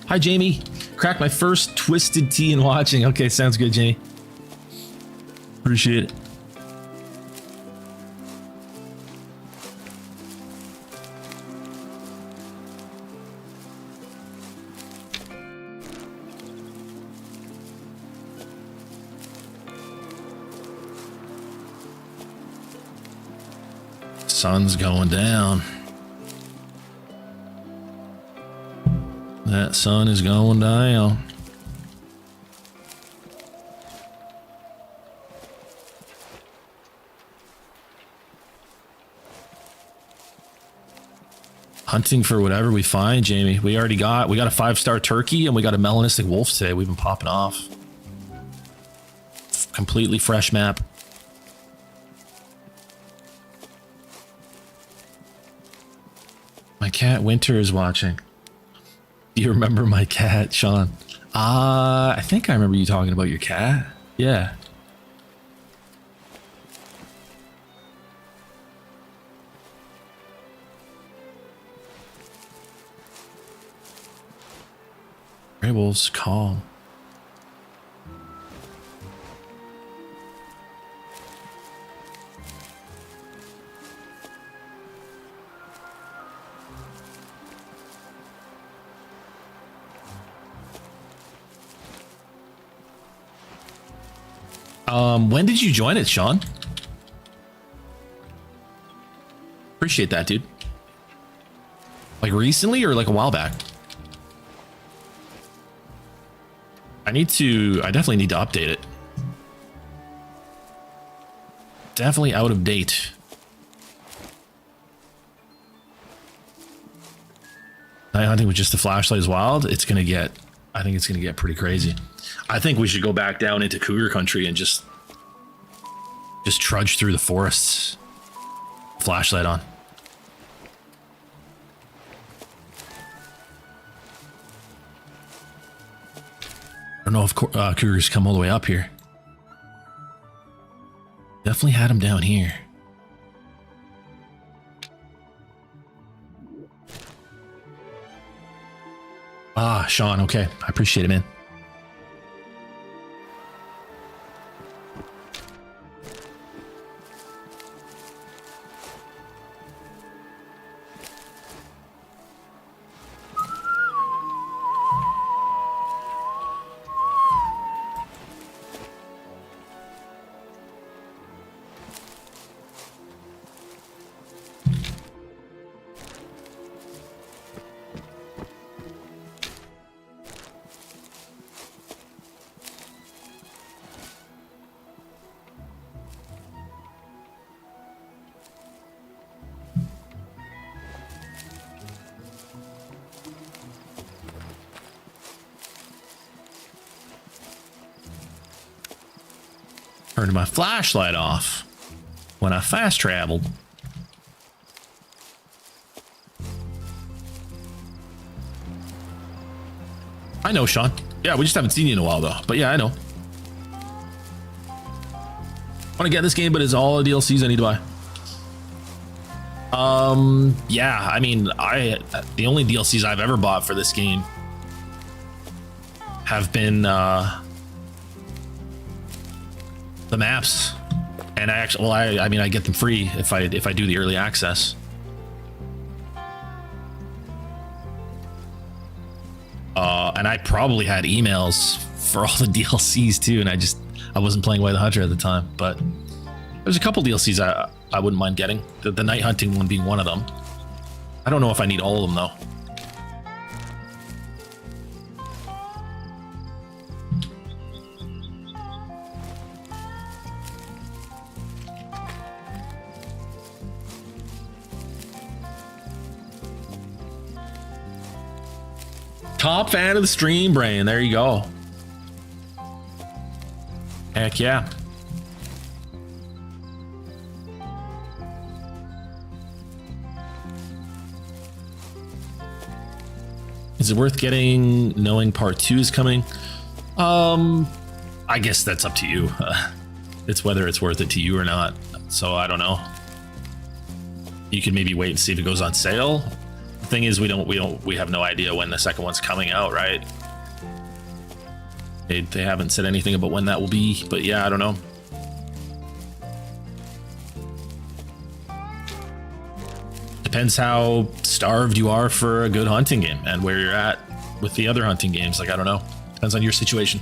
Hi, Jamie. Cracked my first twisted tea in watching. Okay, sounds good, Jamie. Appreciate it. Sun's going down. That sun is going down. Hunting for whatever we find, Jamie. We got a 5-star turkey and we got a melanistic wolf today. We've been popping off. Completely fresh map. My cat Winter is watching. Do you remember my cat, Sean? I think I remember you talking about your cat. Yeah. Gray wolves call. When did you join it, Sean? Appreciate that, dude. Like Like recently or like a while back? I definitely need to update it. Definitely out of date. Night hunting with just the flashlight is wild. I think it's gonna get pretty crazy. I think we should go back down into cougar country and just trudge through the forests. Flashlight on. I don't know if cougars come all the way up here. Definitely had them down here. Ah, Sean, okay. I appreciate it, man. Turned my flashlight off when I fast traveled. I know, Sean. Yeah, we just haven't seen you in a while though. But yeah, I know. Want to get this game, but it's all the DLCs I need to buy. Yeah, I mean, the only DLCs I've ever bought for this game have been the maps, and I mean I get them free if I do the early access. And I probably had emails for all the DLCs too, and I wasn't playing Way the Hunter at the time, but there's a couple DLCs I wouldn't mind getting. The night hunting one being one of them. I don't know if I need all of them though. Top fan of the stream, Brain. There you go. Heck yeah. Is it worth getting knowing part 2 is coming? I guess that's up to you. It's whether it's worth it to you or not. So I don't know. You could maybe wait and see if it goes on sale. The thing is, we have no idea when the second one's coming out, right? They haven't said anything about when that will be, but yeah, I don't know. Depends how starved you are for a good hunting game and where you're at with the other hunting games. Like, I don't know. Depends on your situation.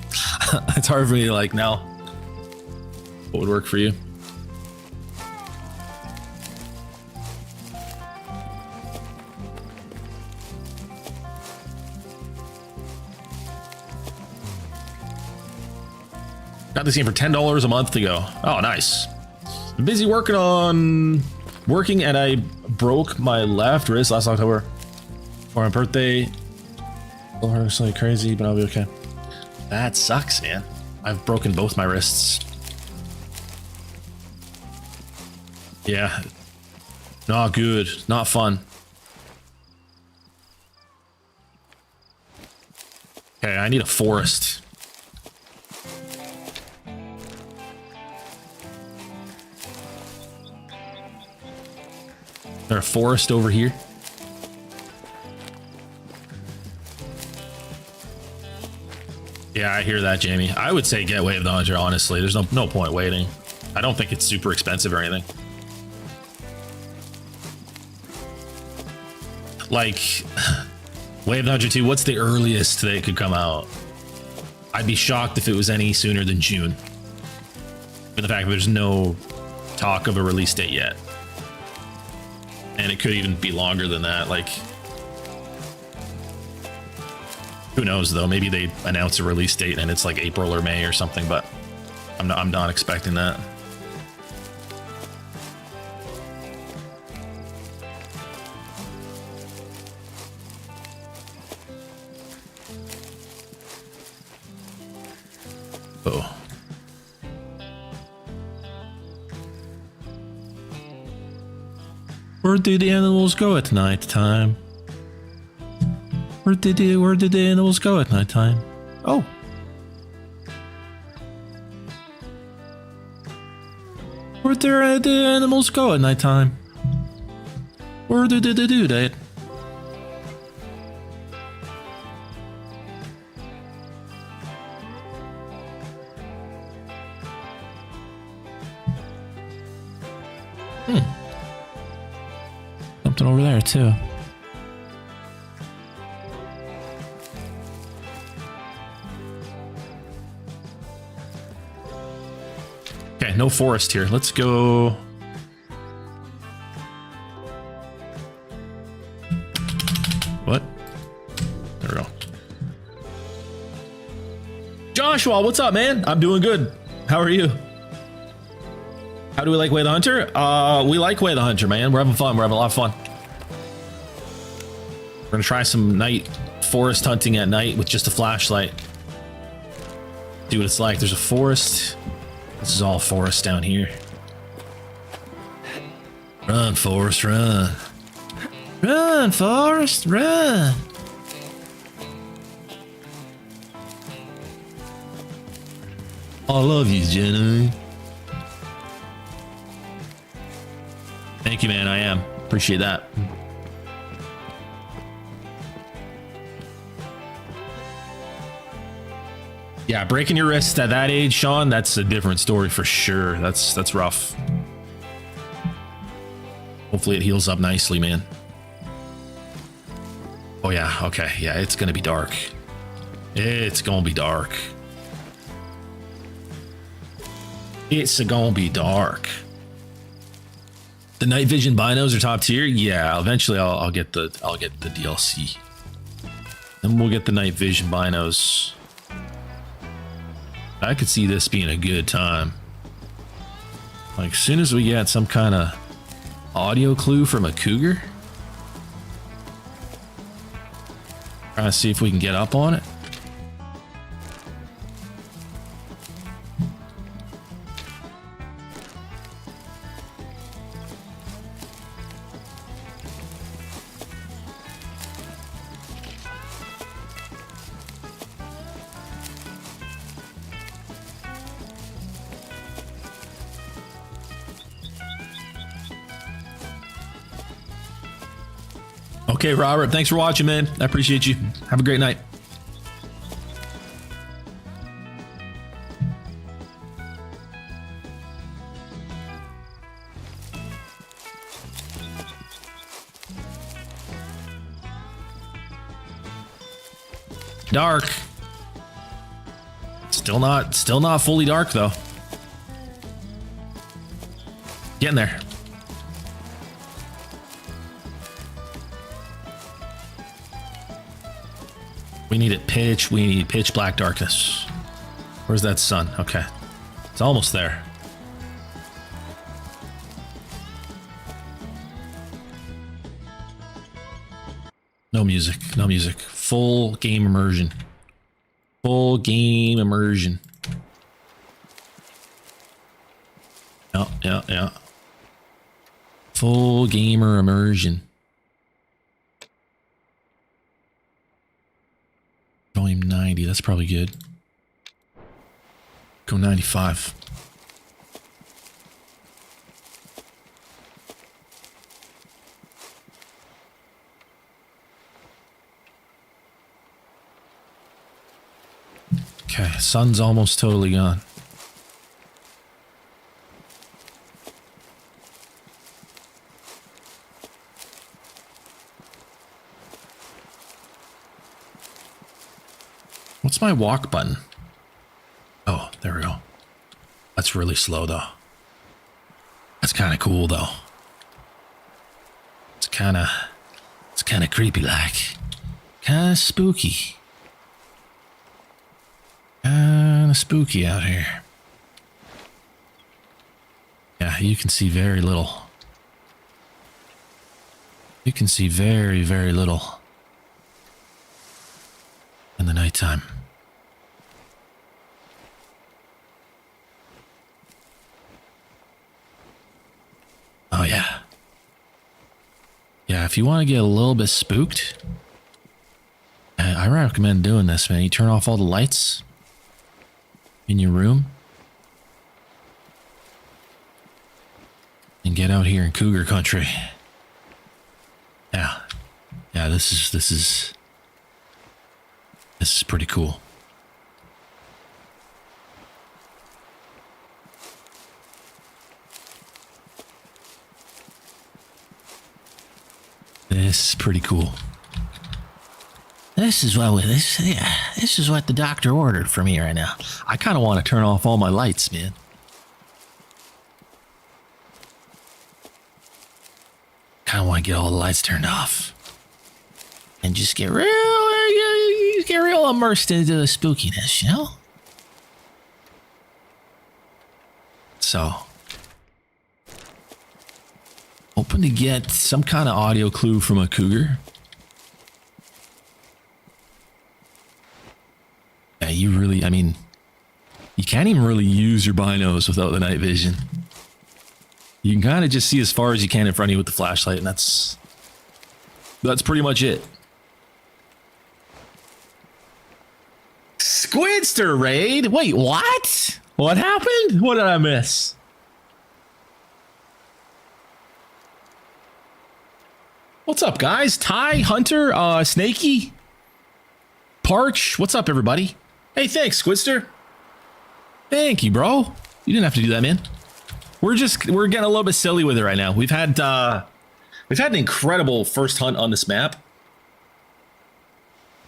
It's hard for me to like now. What would work for you? Got this game for $10 a month ago. Oh, nice. I'm busy working and I broke my left wrist last October for my birthday. It hurts like crazy, but I'll be okay. That sucks, man. I've broken both my wrists. Yeah. Not good. Not fun. Okay, I need a forest. Is there a forest over here? Yeah, I hear that, Jamie. I would say get Way of the Hunter, honestly. There's no point waiting. I don't think it's super expensive or anything. Like, Way of the Hunter 2, what's the earliest they could come out? I'd be shocked if it was any sooner than June. For the fact that there's no talk of a release date yet. And it could even be longer than that. Like, Who knows though? Maybe they announce a release date and it's like April or May or something, but I'm not expecting that. Oh. Where do the animals go at night time? Where did the animals go at night time? Oh. Where did the animals go at night time? Where did they do that? Something over there too. Okay, no forest here. Let's go. What? There we go. Joshua, what's up, man? I'm doing good. How are you? How do we like Way the Hunter? We like Way the Hunter, man. We're having fun. We're having a lot of fun. We're gonna try some night forest hunting at night with just a flashlight. See what it's like. There's a forest. This is all forest down here. Run, forest, run. Run, forest, run. I love you, Jenny. Thank you, man. I am. Appreciate that. Yeah, breaking your wrist at that age, Sean, that's a different story for sure. That's rough. Hopefully it heals up nicely, man. Oh yeah, okay. Yeah, it's gonna be dark. It's gonna be dark. It's gonna be dark. The night vision binos are top tier. Yeah, eventually I'll get the DLC. Then we'll get the night vision binos. I could see this being a good time. Like, as soon as we get some kind of audio clue from a cougar, trying to see if we can get up on it. Okay, Robert, thanks for watching, man. I appreciate you. Have a great night. Dark. Still not fully dark though. Getting there. We need pitch black darkness. Where's that sun? Okay. It's almost there. No music. Full game immersion. Yeah. Full gamer immersion. Volume 90, that's probably good. Go 95. Okay, sun's almost totally gone. What's my walk button? Oh, there we go. That's really slow though. That's kind of cool though. It's kind of creepy like. Kind of spooky. kind of spooky out here. Yeah, you can see very little. You can see very, very little in the nighttime. Oh, yeah. Yeah, if you want to get a little bit spooked, I recommend doing this, man. You turn off all the lights in your room and get out here in cougar country. Yeah. Yeah, this is pretty cool. This is pretty cool. This is what the doctor ordered for me right now. I kind of want to turn off all my lights, man. Kind of want to get all the lights turned off and just get real immersed into the spookiness, you know? So, hoping to get some kind of audio clue from a cougar. Yeah, you can't even really use your binos without the night vision. You can kind of just see as far as you can in front of you with the flashlight, and that's pretty much it. Squidster raid? Wait, what? What happened? What did I miss? What's up, guys? Ty, Hunter, Snakey, Parch. What's up, everybody? Hey, thanks, Squidster. Thank you, bro. You didn't have to do that, man. We're getting a little bit silly with it right now. We've had an incredible first hunt on this map.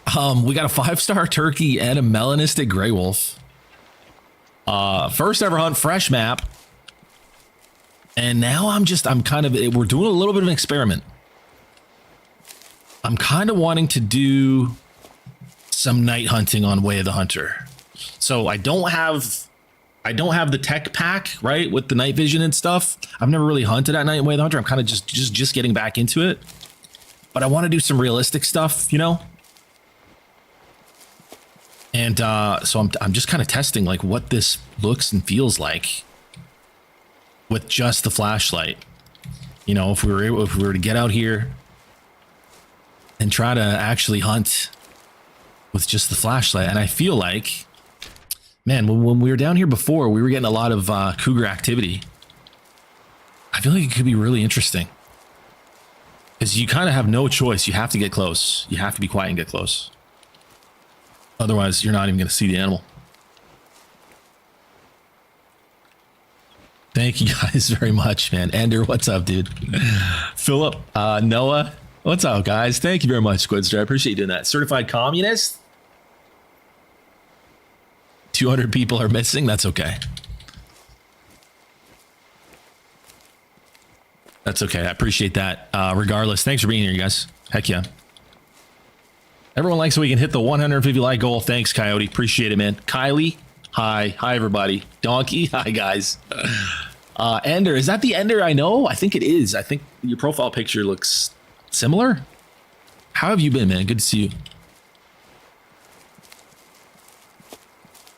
We got a 5-star turkey and a melanistic gray wolf. First ever hunt, fresh map. And now we're doing a little bit of an experiment. I'm kind of wanting to do some night hunting on Way of the Hunter. So I don't have the tech pack, right, with the night vision and stuff. I've never really hunted at night in Way of the Hunter. I'm kind of just getting back into it. But I want to do some realistic stuff, you know? And so I'm just kind of testing like what this looks and feels like with just the flashlight. You know, if we were to get out here and try to actually hunt with just the flashlight. And I feel like, man, when we were down here before, we were getting a lot of cougar activity. I feel like it could be really interesting. Because you kind of have no choice. You have to get close. You have to be quiet and get close. Otherwise, you're not even going to see the animal. Thank you guys very much, man. Ender, what's up, dude? Philip, Noah, what's up, guys? Thank you very much, Squidster. I appreciate you doing that. Certified communist? 200 people are missing. That's okay. That's okay. I appreciate that. Regardless, thanks for being here, you guys. Heck yeah. Everyone likes when we can hit the 150 like goal. Thanks, Coyote. Appreciate it, man. Kylie, hi. Hi, everybody. Donkey, hi, guys. Ender, is that the Ender I know? I think it is. I think your profile picture looks similar. How have you been, man? Good to see you.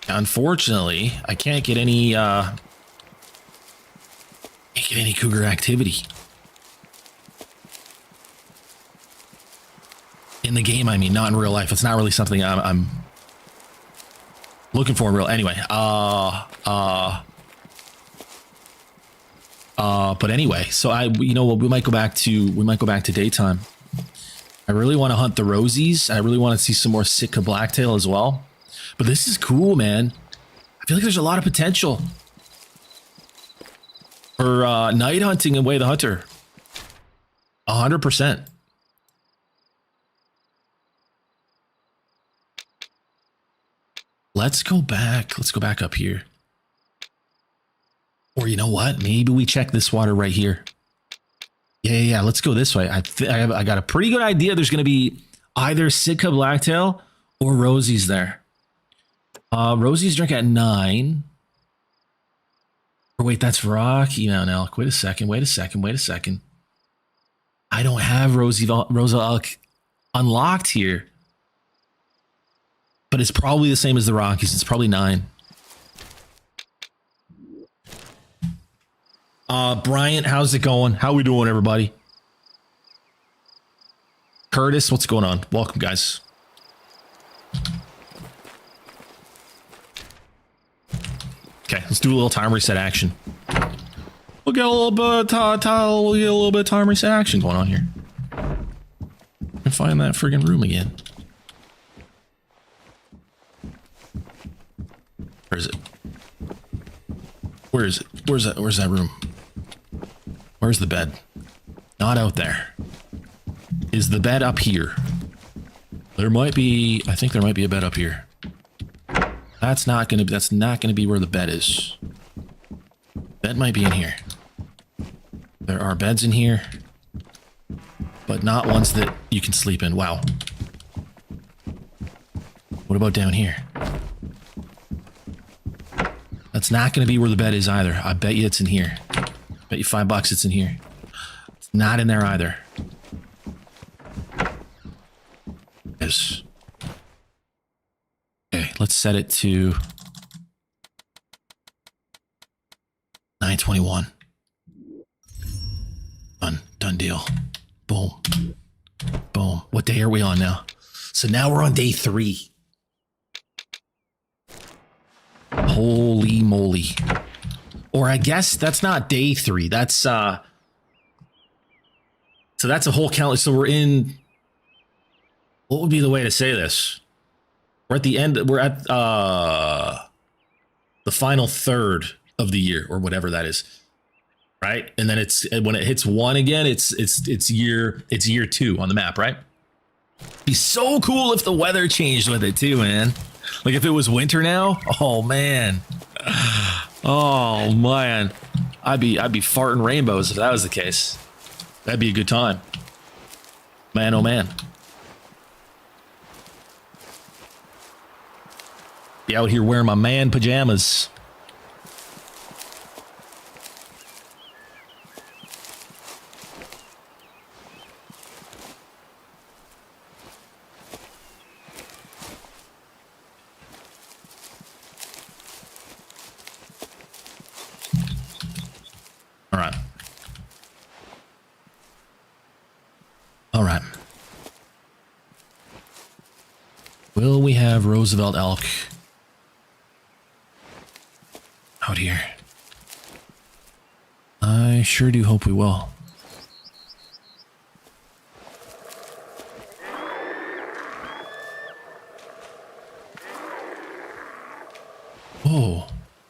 Unfortunately, I can't get any cougar activity. In the game, I mean, not in real life. It's not really something I'm looking for in real. Anyway, but anyway, so we might go back to daytime. I really want to hunt the rosies. I really want to see some more Sitka blacktail as well. But this is cool, man. I feel like there's a lot of potential for night hunting in Way of the Hunter. 100%. Let's go back up here. Or you know what? Maybe we check this water right here. Yeah. Let's go this way. I got a pretty good idea. There's going to be either Sitka blacktail or rosies there. Rosie's drink at 9. Or wait, that's Rocky Mountain Elk. Wait a second. I don't have Rosa Elk unlocked here. But it's probably the same as the Rockies. It's probably 9. Bryant, how's it going? How we doing, everybody? Curtis, what's going on? Welcome, guys. Okay, let's do a little time reset action. We'll get a little bit of time reset action going on here. And find that friggin' room again. Where is it? Where is it? Where's that room? Where's the bed? Not out there. Is the bed up here? There might be, I think there might be a bed up here. That's not gonna be where the bed is. Bed might be in here. There are beds in here, but not ones that you can sleep in. Wow. What about down here? That's not going to be where the bed is either. I bet you it's in here. Bet you $5 it's in here. It's not in there either. Yes. Okay, let's set it to 9:21. Done deal. Boom. Boom. What day are we on now? So now we're on day 3. Holy moly. Or I guess that's not day 3. That's so that's a whole count. So we're in, what would be the way to say this? We're at the end, we're at the final third of the year or whatever that is. Right? And then it's when it hits 1 again, it's year 2 on the map, right? It'd be so cool if the weather changed with it too, man. Like if it was winter now, oh man. Oh man. I'd be farting rainbows if that was the case. That'd be a good time. Man, oh man. Be out here wearing my man pajamas. All right. Will we have Roosevelt elk out here? I sure do hope we will. Oh,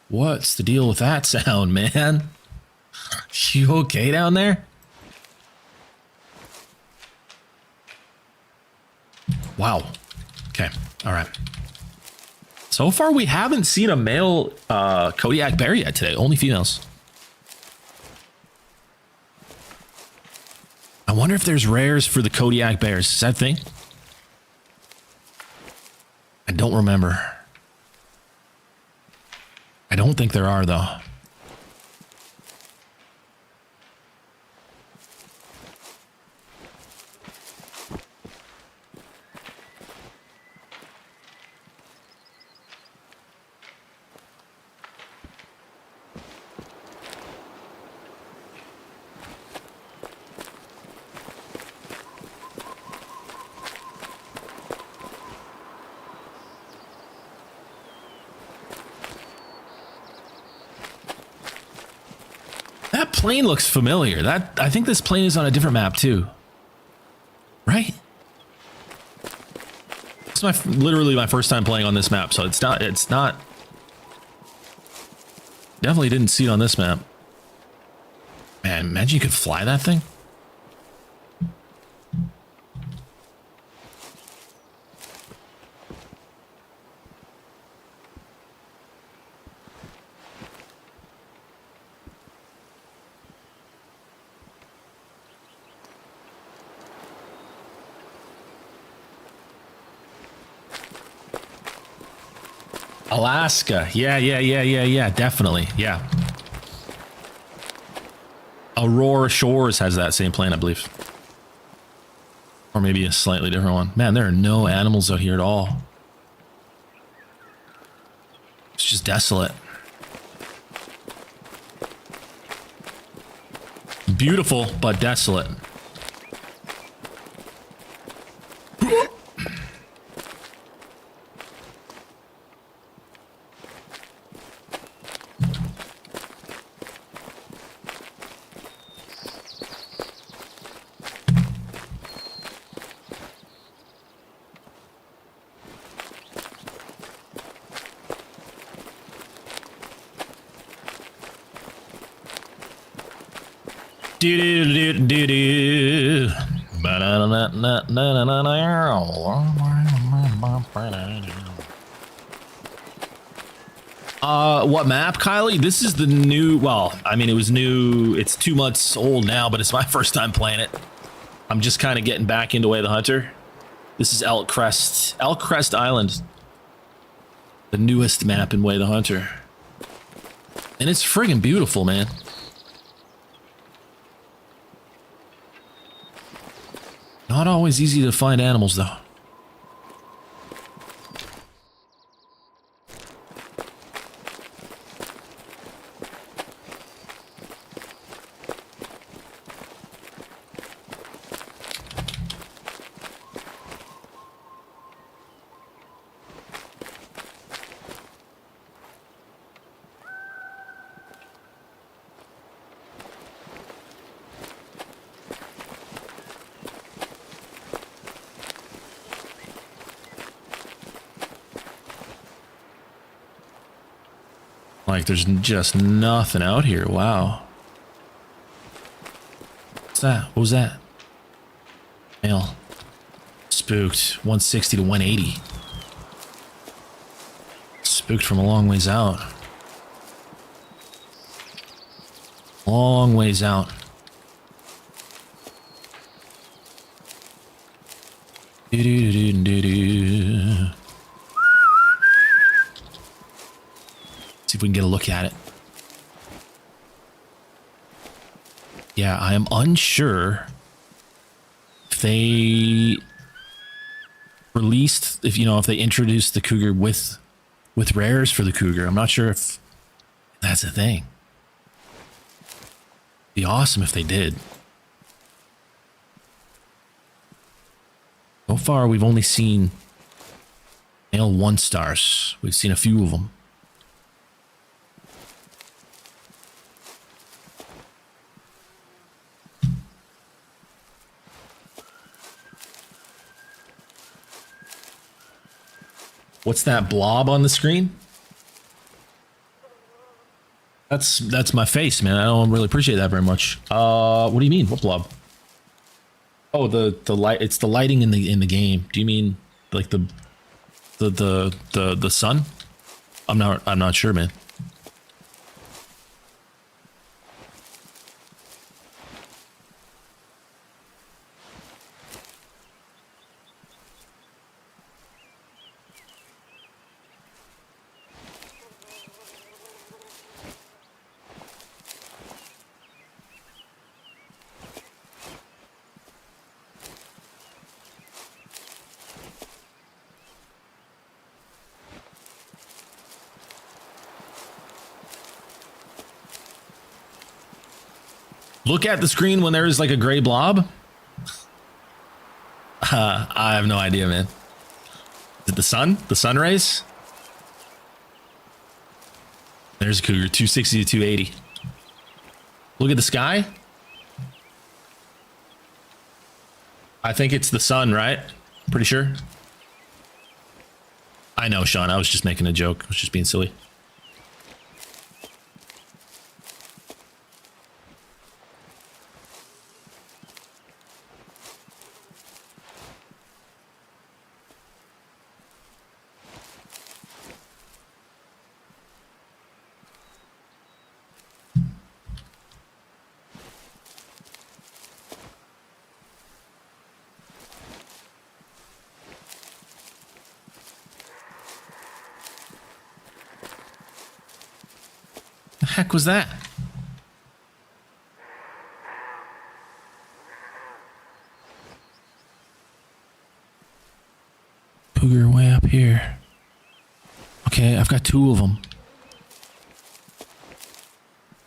what's the deal with that sound, man? You okay down there? Wow. Okay. All right. So far, we haven't seen a male Kodiak bear yet today. Only females. I wonder if there's rares for the Kodiak bears. Is that a thing? I don't remember. I don't think there are, though. That plane looks familiar. I think this plane is on a different map too. Right? It's literally my first time playing on this map, so it's not definitely didn't see it on this map. Man, imagine you could fly that thing. Alaska. Yeah. Definitely. Yeah. Aurora Shores has that same plan, I believe. Or maybe a slightly different one. Man, there are no animals out here at all. It's just desolate. Beautiful, but desolate. Do. What map, Kylie? This is the new, well, I mean, it was new. It's 2 months old now, but it's my first time playing it. I'm just kind of getting back into Way of the Hunter. This is Elkcrest. Elkcrest Island. The newest map in Way of the Hunter. And it's friggin' beautiful, man. Not always easy to find animals, though. Like, there's just nothing out here. Wow. What's that? What was that? Mail. Spooked. 160 to 180. Spooked from a long ways out. Long ways out. Do-do-do-do-do-do. See if we can get a look at it. Yeah, I am unsure if they released, if they introduced the cougar with rares for the cougar. I'm not sure if that's a thing. Be awesome if they did. So far, we've only seen male 1-stars. We've seen a few of them. What's that blob on the screen? That's my face, man. I don't really appreciate that very much. What do you mean? What blob? Oh, the light. It's the lighting in the game. Do you mean like the sun? I'm not sure, man. Look at the screen when there is like a gray blob. I have no idea, man. Is it the sun? The sun rays? There's a cougar, 260 to 280. Look at the sky. I think it's the sun, right? Pretty sure. I know, Sean. I was just making a joke. I was just being silly. heck was that? Cougar way up here. Okay, I've got 2 of them.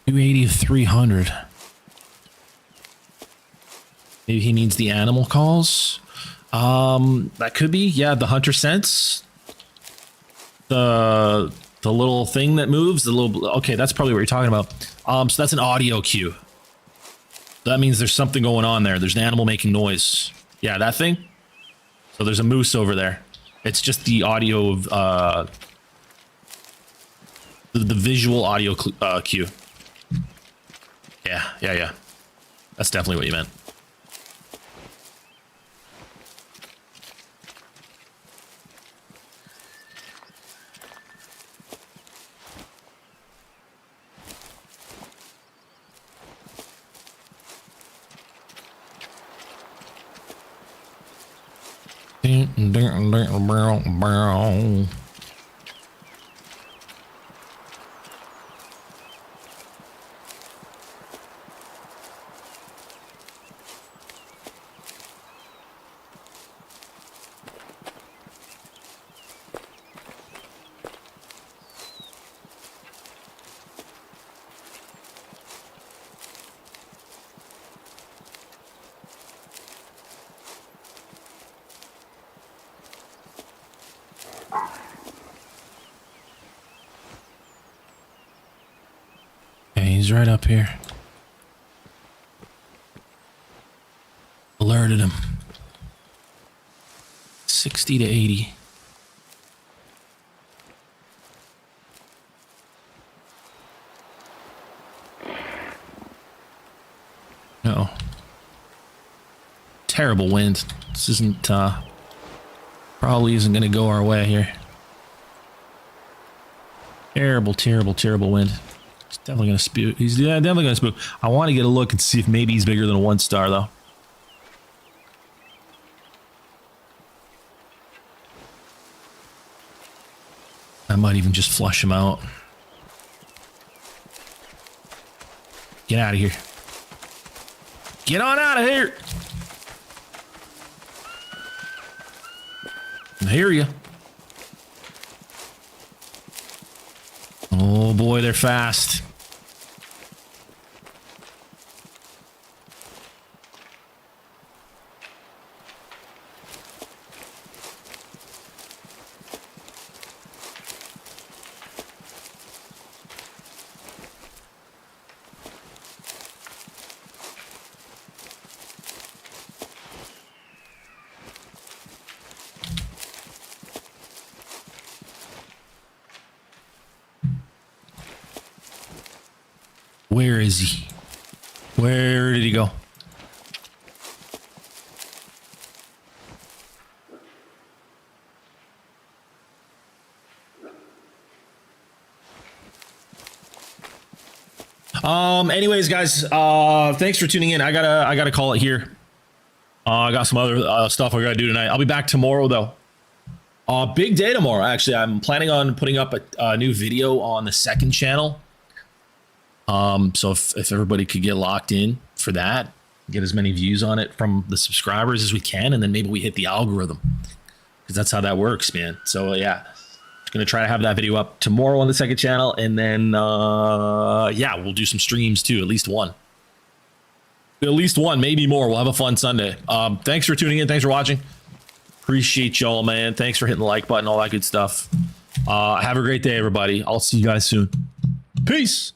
280 of 300. Maybe he needs the animal calls. That could be. Yeah, the hunter sense. The little thing that moves. The little. Okay, that's probably what you're talking about. So that's an audio cue. That means there's something going on there. There's an animal making noise. Yeah, that thing. So there's a moose over there. It's just the audio of the visual audio cue. Yeah. That's definitely what you meant. He's right up here. Alerted him. 60 to 80. No. Terrible wind. This isn't, probably isn't going to go our way here. Terrible wind. He's definitely going to spew. He's definitely going to spew. I want to get a look and see if maybe he's bigger than a 1-star, though. I might even just flush him out. Get out of here. Get on out of here. I hear you. Oh boy, they're fast. Where is he? Where did he go? Anyways, guys, thanks for tuning in. I gotta call it here. I got some other stuff I gotta do tonight. I'll be back tomorrow though. Big day tomorrow. Actually, I'm planning on putting up a new video on the second channel. So if everybody could get locked in for that, get as many views on it from the subscribers as we can, and then maybe we hit the algorithm, because that's how that works, man. So yeah, gonna try to have that video up tomorrow on the second channel, and then yeah, we'll do some streams too, at least one, maybe more. We'll have a fun Sunday. Thanks for tuning in. Thanks for watching. Appreciate y'all, man. Thanks for hitting the like button, all that good stuff. Have a great day, everybody. I'll see you guys soon. Peace.